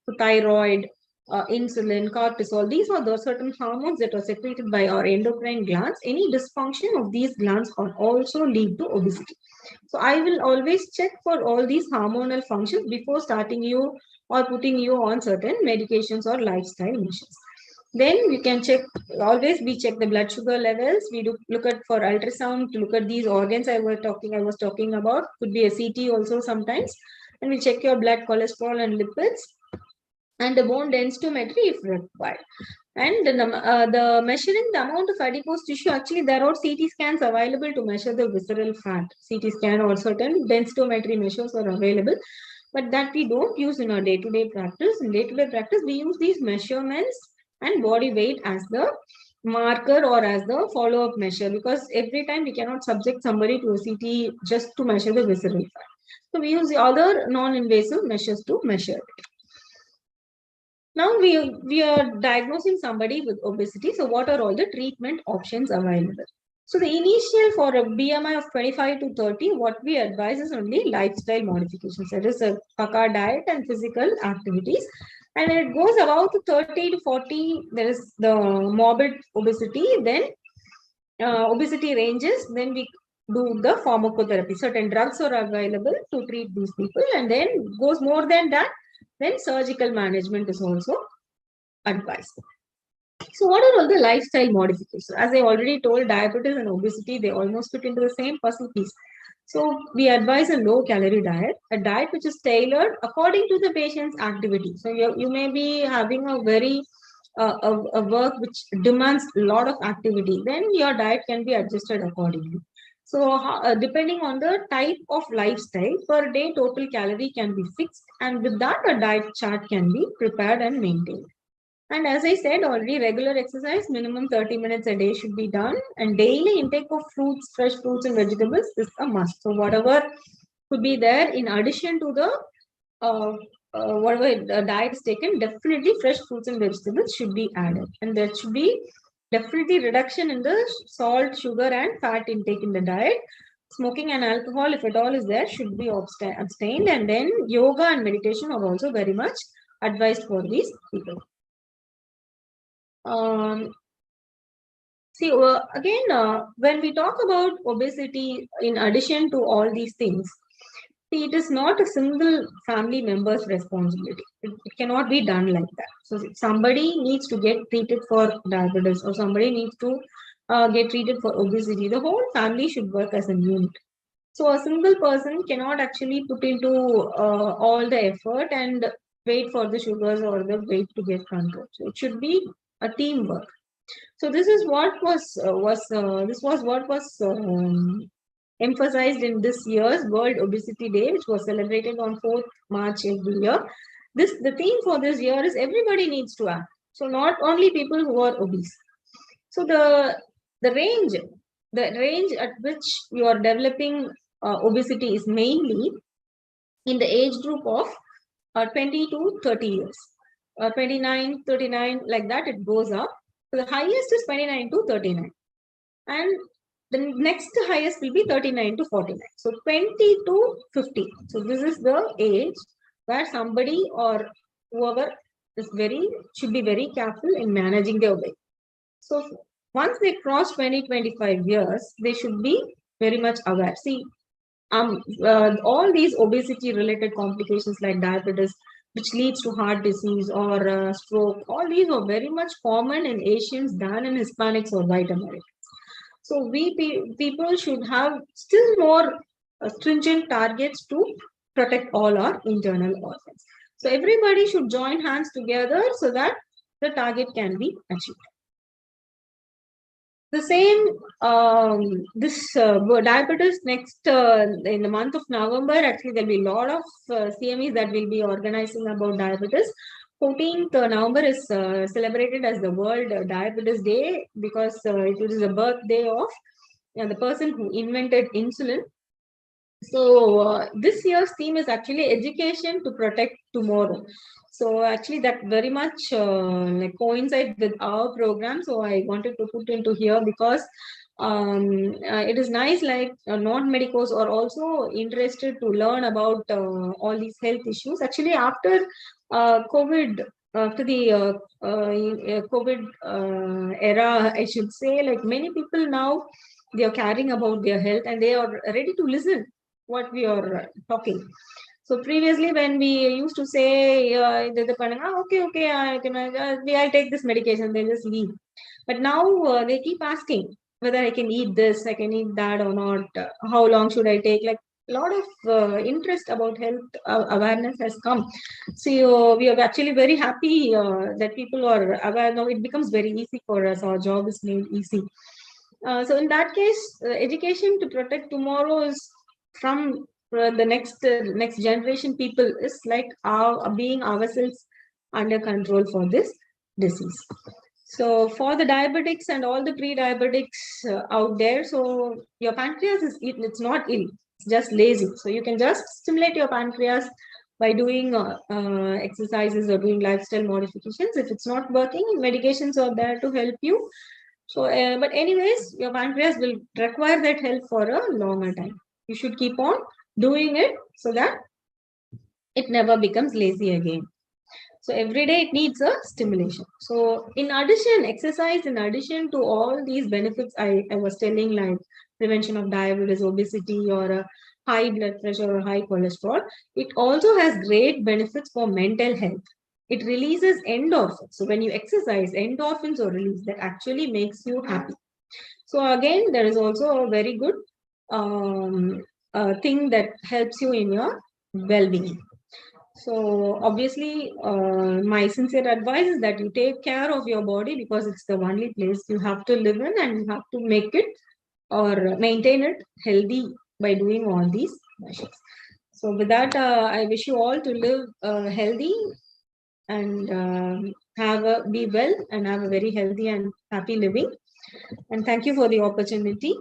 So thyroid, insulin, cortisol, these are the certain hormones that are secreted by our endocrine glands. Any dysfunction of these glands can also lead to obesity. So I will always check for all these hormonal functions before starting you or putting you on certain medications or lifestyle measures. Then we can check, always we check the blood sugar levels. We do look at for ultrasound to look at these organs I was talking about. Could be a CT also sometimes. And we check your blood cholesterol and lipids and the bone densitometry if required. And the measuring the amount of adipose tissue, actually there are CT scans available to measure the visceral fat. CT scan or certain densitometry measures are available, but that we don't use in our day-to-day practice. In day-to-day practice, we use these measurements and body weight as the marker or as the follow-up measure, because every time we cannot subject somebody to a CT just to measure the visceral fat. So we use the other non-invasive measures to measure it. Now we are diagnosing somebody with obesity. So what are all the treatment options available? So the initial for a BMI of 25 to 30, what we advise is only lifestyle modifications. That is a paka diet and physical activities. And when it goes about to 30 to 40, there is the morbid obesity. Then obesity ranges. Then we do the pharmacotherapy. Certain drugs are available to treat these people. And then goes more than that, then surgical management is also advised. So what are all the lifestyle modifications? As I already told, diabetes and obesity, they almost fit into the same puzzle piece. So we advise a low calorie diet, a diet which is tailored according to the patient's activity. So you may be having a very a work which demands a lot of activity, then your diet can be adjusted accordingly. So depending on the type of lifestyle, per day total calorie can be fixed, and with that a diet chart can be prepared and maintained. And as I said already, regular exercise, minimum 30 minutes a day should be done, and daily intake of fruits, fresh fruits and vegetables is a must. So whatever could be there in addition to the whatever diet is taken, definitely fresh fruits and vegetables should be added, and there should be definitely reduction in the salt, sugar and fat intake in the diet. Smoking and alcohol, if at all is there, should be abstained. And then yoga and meditation are also very much advised for these people. See, again, when we talk about obesity, in addition to all these things, see, it is not a single family member's responsibility. It cannot be done like that. So somebody needs to get treated for diabetes, or somebody needs to get treated for obesity. The whole family should work as a unit. So a single person cannot actually put into all the effort and wait for the sugars or the weight to get controlled. So it should be a teamwork. So this is what was emphasized in this year's World Obesity Day, which was celebrated on 4th March every year. The theme for this year is everybody needs to act. So not only people who are obese. So the range at which you are developing obesity is mainly in the age group of 20 to 30 years. 29, 39, like that, it goes up. So the highest is 29 to 39. And the next highest will be 39 to 49. So 20 to 50. So this is the age where somebody or whoever should be very careful in managing their weight. So once they cross 20, 25 years, they should be very much aware. See, all these obesity related complications like diabetes, which leads to heart disease or stroke, all these are very much common in Asians than in Hispanics or white Americans. So people should have still more stringent targets to protect all our internal organs. So everybody should join hands together so that the target can be achieved. The same, diabetes next in the month of November, actually there'll be a lot of CMEs that will be organizing about diabetes. 14th November is celebrated as the World Diabetes Day because it is a birthday of the person who invented insulin. So this year's theme is actually education to protect tomorrow. So actually that very much coincides with our program. So I wanted to put into here because it is nice, like non-medicos are also interested to learn about all these health issues. Actually, after COVID, after the COVID era, I should say, like many people now, they are caring about their health and they are ready to listen what we are talking. So previously, when we used to say, okay, I'll take this medication, they just leave. But now they keep asking whether I can eat this, I can eat that or not, how long should I take? Like a lot of interest about health awareness has come. So we are actually very happy that people are aware now. It becomes very easy for us. Our job is made easy. So in that case, education to protect tomorrow is from the next generation people is like being ourselves under control for this disease. So for the diabetics and all the pre-diabetics out there, so your pancreas it's not ill, it's just lazy. So you can just stimulate your pancreas by doing exercises or doing lifestyle modifications. If it's not working, medications are there to help you. So, but anyways, your pancreas will require that help for a longer time. You should keep on doing it so that it never becomes lazy again. So every day it needs a stimulation. So in addition, exercise, in addition to all these benefits I was telling, like prevention of diabetes, obesity, or a high blood pressure or high cholesterol, it also has great benefits for mental health. It releases endorphins. So when you exercise, endorphins are released that actually makes you happy. So again, there is also a very good thing that helps you in your well-being. So obviously, my sincere advice is that you take care of your body because it's the only place you have to live in, and you have to make it or maintain it healthy by doing all these measures. So with that, I wish you all to live healthy and be well and have a very healthy and happy living. And thank you for the opportunity.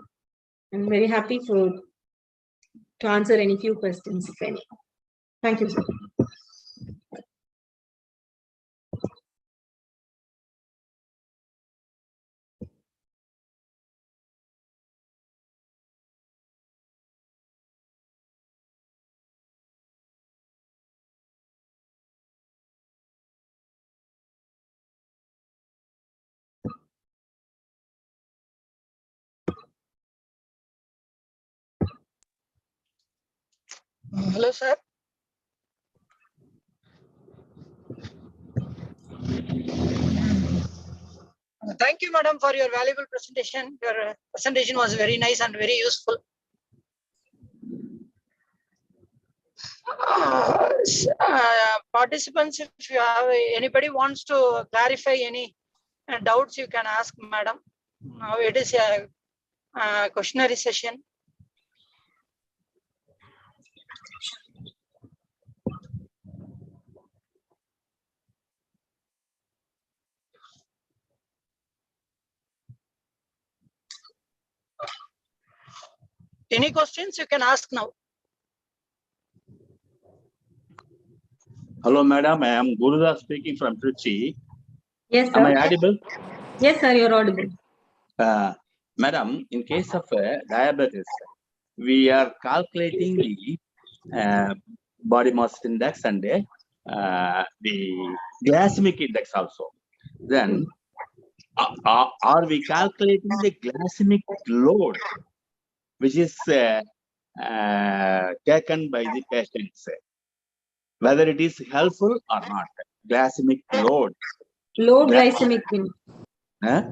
I'm very happy to answer any few questions, if any. Thank you, sir. Hello, sir. Thank you, madam, for your valuable presentation. Your presentation was very nice and very useful. Participants, if you have anybody wants to clarify any doubts, you can ask, madam. Now it is a questionnaire session. Any questions you can ask now. Hello, madam. I am Gurudas speaking from Trichy. Yes, Am I sir. audible? Yes, sir, you're audible. Madam, in case of diabetes, we are calculating the body mass index and the glycemic index also. Then, are we calculating the glycemic load, which is taken by the patients, whether it is helpful or not? Glycemic load. Low glycemic index. Huh?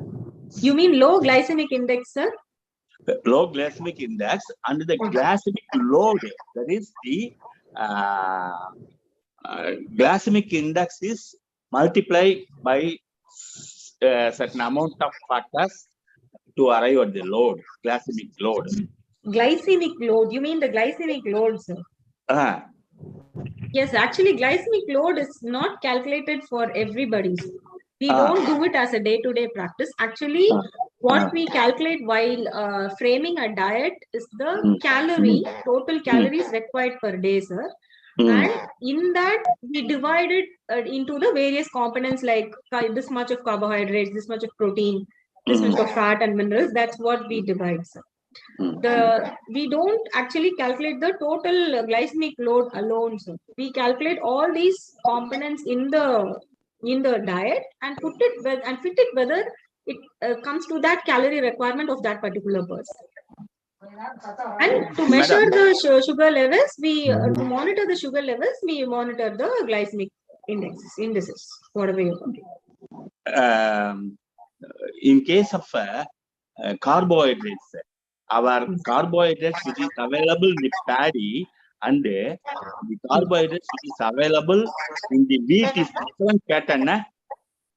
You mean low glycemic index, sir? Low glycemic index and the glycemic load, that is the glycemic index is multiplied by certain amount of factors to arrive at the load, glycemic load. Glycemic load, you mean the glycemic load, sir? Yes, actually glycemic load is not calculated for everybody. We don't do it as a day-to-day practice. Actually, what we calculate while framing a diet is the total calories required per day, sir. And in that, we divide it into the various components like this much of carbohydrates, this much of protein, this much of fat and minerals. That's what we divide, sir. We don't actually calculate the total glycemic load alone, sir. We calculate all these components in the diet and put it with and fit it whether it comes to that calorie requirement of that particular person. And to measure the sugar levels, to monitor the sugar levels, we monitor the glycemic indices, whatever you call it. In case of carbohydrates, our carbohydrates which is available in the paddy and the carbohydrates which is available in the wheat is different pattern,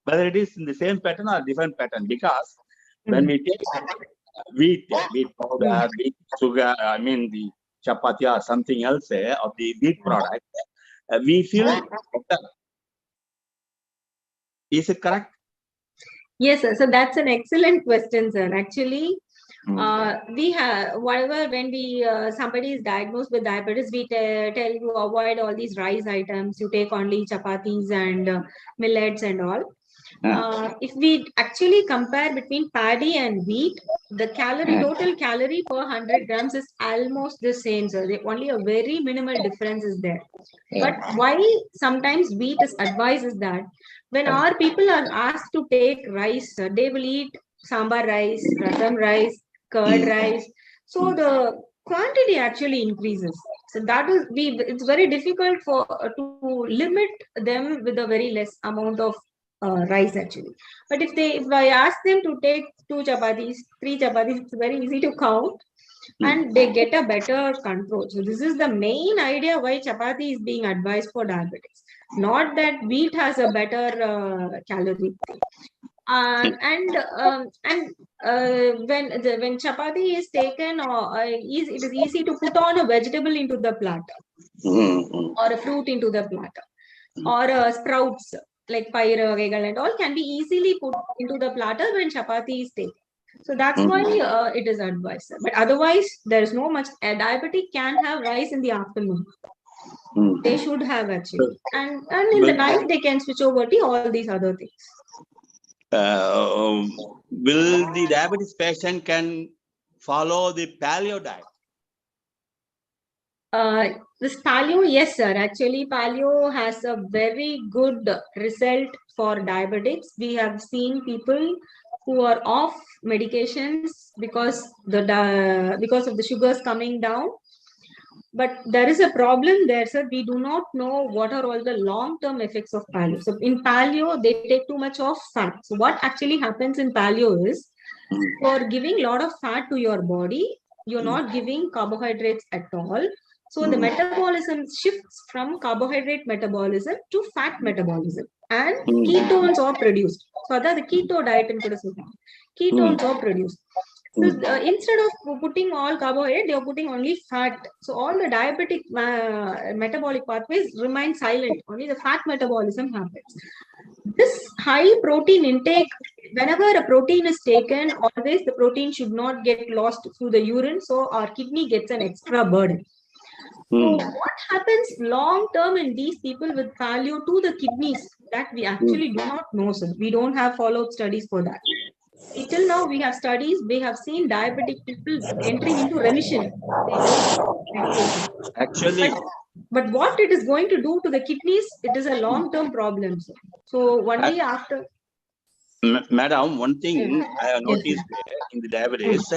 whether it is in the same pattern or different pattern, because when we take wheat powder, wheat sugar, I mean the chapati or something else of the wheat product, we feel better. Is it correct? Yes, sir. So that's an excellent question, sir. Actually, we have whatever when we somebody is diagnosed with diabetes, we tell you avoid all these rice items. You take only chapatis and millets and all. If we actually compare between paddy and wheat, the total calorie per 100 grams is almost the same, sir. Only a very minimal difference is there. But why sometimes wheat is advised is that when our people are asked to take rice, they will eat sambar rice, rasam rice, curd rice. So the quantity actually increases. So that is it's very difficult to limit them with a very less amount of rice actually. But if I ask them to take 2 chapatis, 3 chapatis, it's very easy to count and they get a better control. So this is the main idea why chapati is being advised for diabetics. Not that wheat has a better calorie. When chapati is taken, it is easy to put on a vegetable into the platter or a fruit into the platter or sprouts like paira, vegal and all can be easily put into the platter when chapati is taken. So that's why it is advised. But otherwise, there is no much. A diabetic can have rice in the afternoon. They should have actually. And in the night, they can switch over to all these other things. Will the diabetes patient can follow the paleo diet? This paleo, yes, sir. Actually, paleo has a very good result for diabetics. We have seen people who are off medications because of the sugars coming down. But there is a problem there, sir. We do not know what are all the long-term effects of paleo. So in paleo, they take too much of fat. So what actually happens in paleo is, for giving a lot of fat to your body, you're not giving carbohydrates at all. So the metabolism shifts from carbohydrate metabolism to fat metabolism, and ketones are produced. So that the keto diet in ketones are produced. So instead of putting all carbohydrate, they are putting only fat. So all the diabetic metabolic pathways remain silent. Only the fat metabolism happens. This high protein intake, whenever a protein is taken, always the protein should not get lost through the urine. So our kidney gets an extra burden. So what happens long term in these people with paleo to the kidneys, that we actually do not know, sir. We don't have follow-up studies for that. Till now, we have studies, we have seen diabetic people entering into remission. Actually, but what it is going to do to the kidneys, it is a long-term problem, sir. So only after. Madam, one thing I have noticed in the diabetes,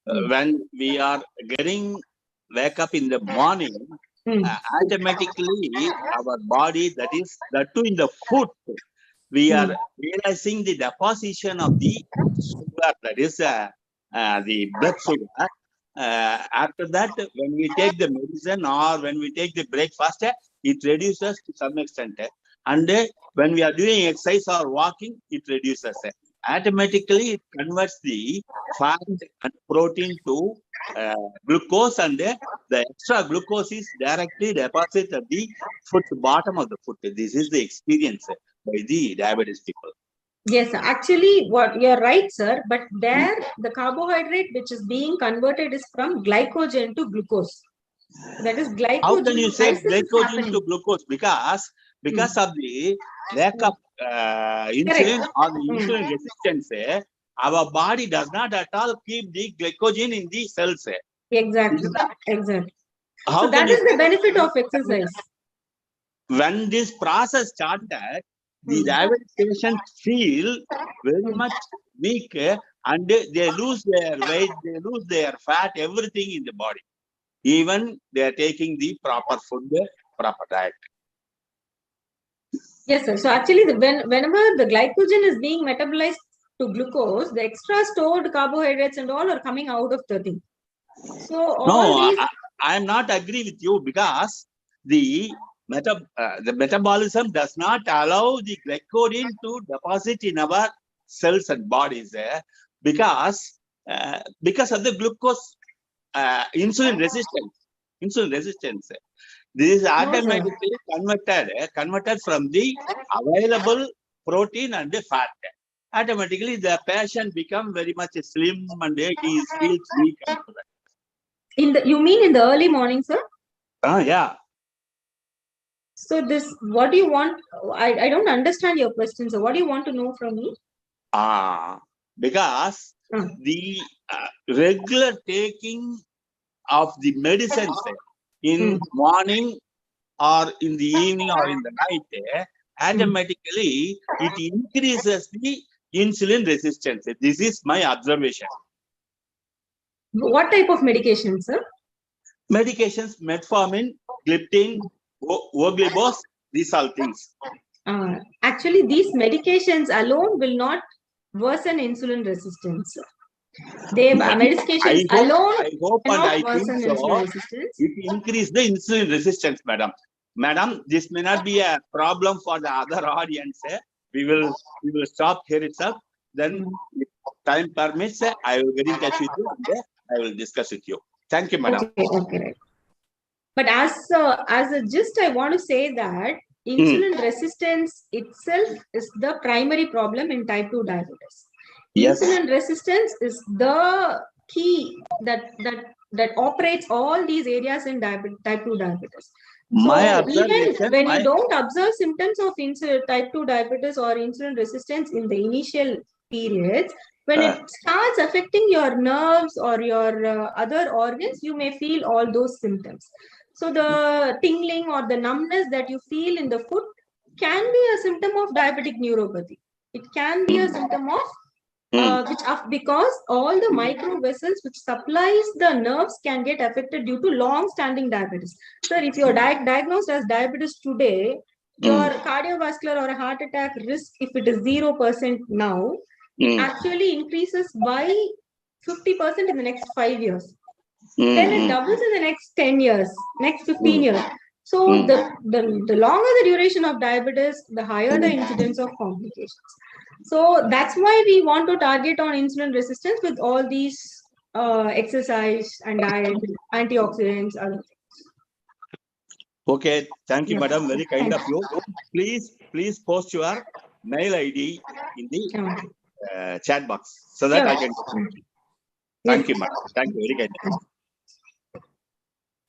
when we are wake up in the morning, automatically our body, that too in the food, we are realizing the deposition of the sugar, that is the blood sugar. After that, when we take the medicine or when we take the breakfast, it reduces to some extent. And when we are doing exercise or walking, it reduces. Automatically, it converts the fat and protein to glucose, and the extra glucose is directly deposited at the foot, bottom of the foot. This is the experience by the diabetes people. Yes, actually, what you're right, sir. But there, the carbohydrate which is being converted is from glycogen to glucose. That is glycogen. How can you say glycogen to glucose? Because of the lack of insulin or the insulin resistance, our body does not at all keep the glycogen in the cells. Exactly. Exactly. How so that is the benefit of exercise. When this process started, the diabetic patients feel very much weak, and they lose their weight, they lose their fat, everything in the body. Even they are taking the proper food, proper diet. Yes, sir. So actually, whenever the glycogen is being metabolized to glucose, the extra stored carbohydrates and all are coming out of the thing. So all these. I am not agree with you, because the metabolism does not allow the glycogen to deposit in our cells and bodies, because of the glucose insulin resistance. This is automatically converted from the available protein and the fat. Automatically, the patient become very much slim and he feels weak. You mean in the early morning, sir? Yeah. So what do you want? I don't understand your question, sir. What do you want to know from me? Because the regular taking of the medicines in morning or in the evening or in the night, automatically it increases the insulin resistance. This is my observation. What type of medication, sir? Medications, metformin, gliptin, voglibos, these all things. Actually, these medications alone will not worsen insulin resistance. Medications alone cannot worsen insulin resistance. It increases the insulin resistance, madam. Madam, this may not be a problem for the other audience. We will stop here itself. Then, if time permits, I will get in touch with you and I will discuss with you. Thank you, madam. Okay, right. But as a gist, I want to say that insulin resistance itself is the primary problem in type 2 diabetes. Yes. Insulin resistance is the key that operates all these areas in type 2 diabetes. So even when you don't observe symptoms of type 2 diabetes or insulin resistance in the initial periods, when it starts affecting your nerves or your other organs, you may feel all those symptoms. So the tingling or the numbness that you feel in the foot can be a symptom of diabetic neuropathy. It can be a symptom of Because all the micro vessels which supplies the nerves can get affected due to long standing diabetes. Sir, if you're diagnosed as diabetes today, your cardiovascular or a heart attack risk, if it is 0% now, actually increases by 50% in the next 5 years. Then it doubles in the next 10 years, next 15 years. So the longer the duration of diabetes, the higher the incidence of complications. So that's why we want to target on insulin resistance with all these exercise and diet, antioxidants, other things. Okay, thank you, madam. Very kind of you. Please post your mail ID in the chat box so that I can. Thank you, madam. Thank you. Very kind.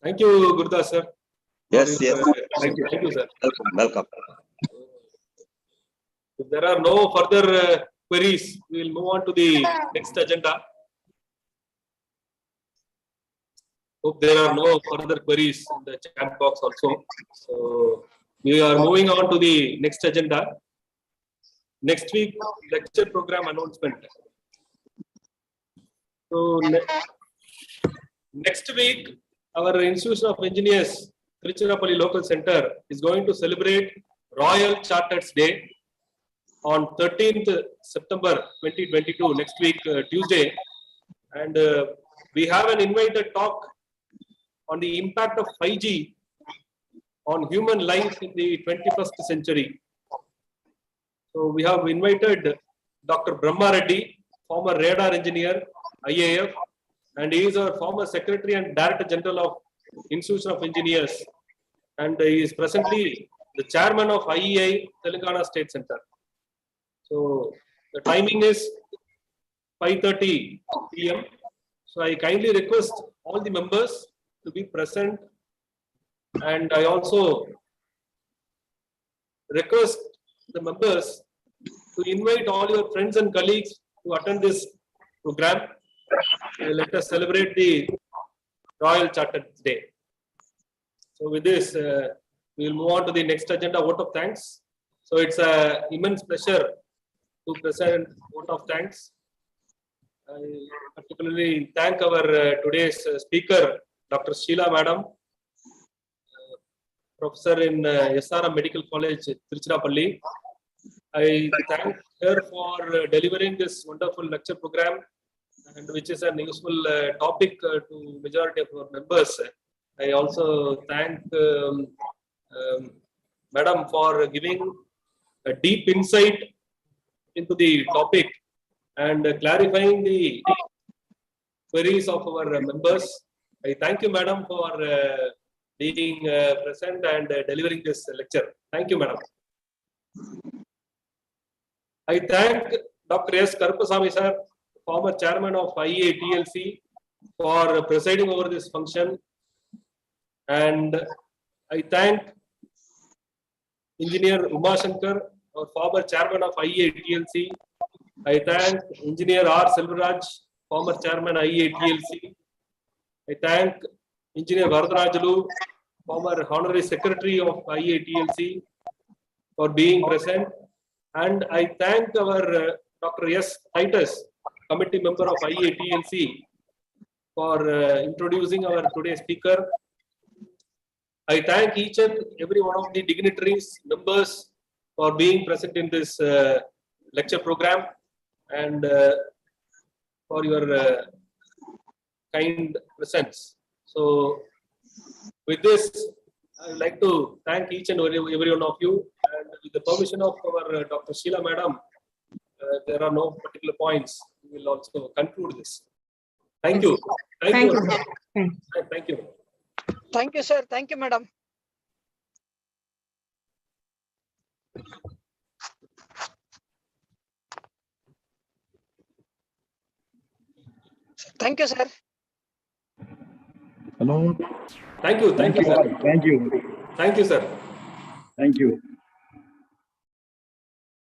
Thank you, Gurdas sir. Yes. Thank you, sir. Welcome. If there are no further queries, we will move on to the next agenda. Hope there are no further queries in the chat box also. So we are moving on to the next agenda. Next week, lecture program announcement. So next week, our Institution of Engineers, Tiruchirappalli Local Center is going to celebrate Royal Chartered's Day on 13th September 2022, next week, Tuesday. And we have an invited talk on the impact of 5G on human life in the 21st century. So we have invited Dr. Brahma Reddy, former radar engineer, IAF, and he is our former Secretary and Director General of Institution of Engineers. And he is presently the Chairman of IEI, Telangana State Center. So the timing is 5:30 p.m. So I kindly request all the members to be present, and I also request the members to invite all your friends and colleagues to attend this program. Let us celebrate the Royal Chartered Day. So with this, we will move on to the next agenda, vote of thanks. So it's an immense pleasure to present vote of thanks. I particularly thank our today's speaker, Dr. Sheila Madam, professor in SRM Medical College, Tiruchirappalli. I thank her for delivering this wonderful lecture program, and which is an useful topic to majority of our members. I also thank Madam for giving a deep insight into the topic and clarifying the queries of our members. I thank you, Madam, for being present and delivering this lecture. Thank you, Madam. I thank Dr. S. Karupasamy sir, former chairman of IEI TLC, for presiding over this function. And I thank Engineer Uma Shankar, our former chairman of IEI TLC. I thank Engineer R. Selvaraj, former chairman IEI TLC. I thank Engineer Varadarajalu, former honorary secretary of IEI TLC, for being present. And I thank our Dr. S. Titus, committee member of IEI TLC, for introducing our today's speaker. I thank each and every one of the dignitaries, members, for being present in this lecture program, and for your kind presence. So with this, I would like to thank each and every one of you, and with the permission of our Dr. Sheila Madam, there are no particular points. We will also conclude this. Thank you. Thank you. Thank you. Thank you, sir. Thank you, Madam. Thank you, sir. Hello. Thank you. Thank you, sir. Thank you. Thank you, sir. Thank you.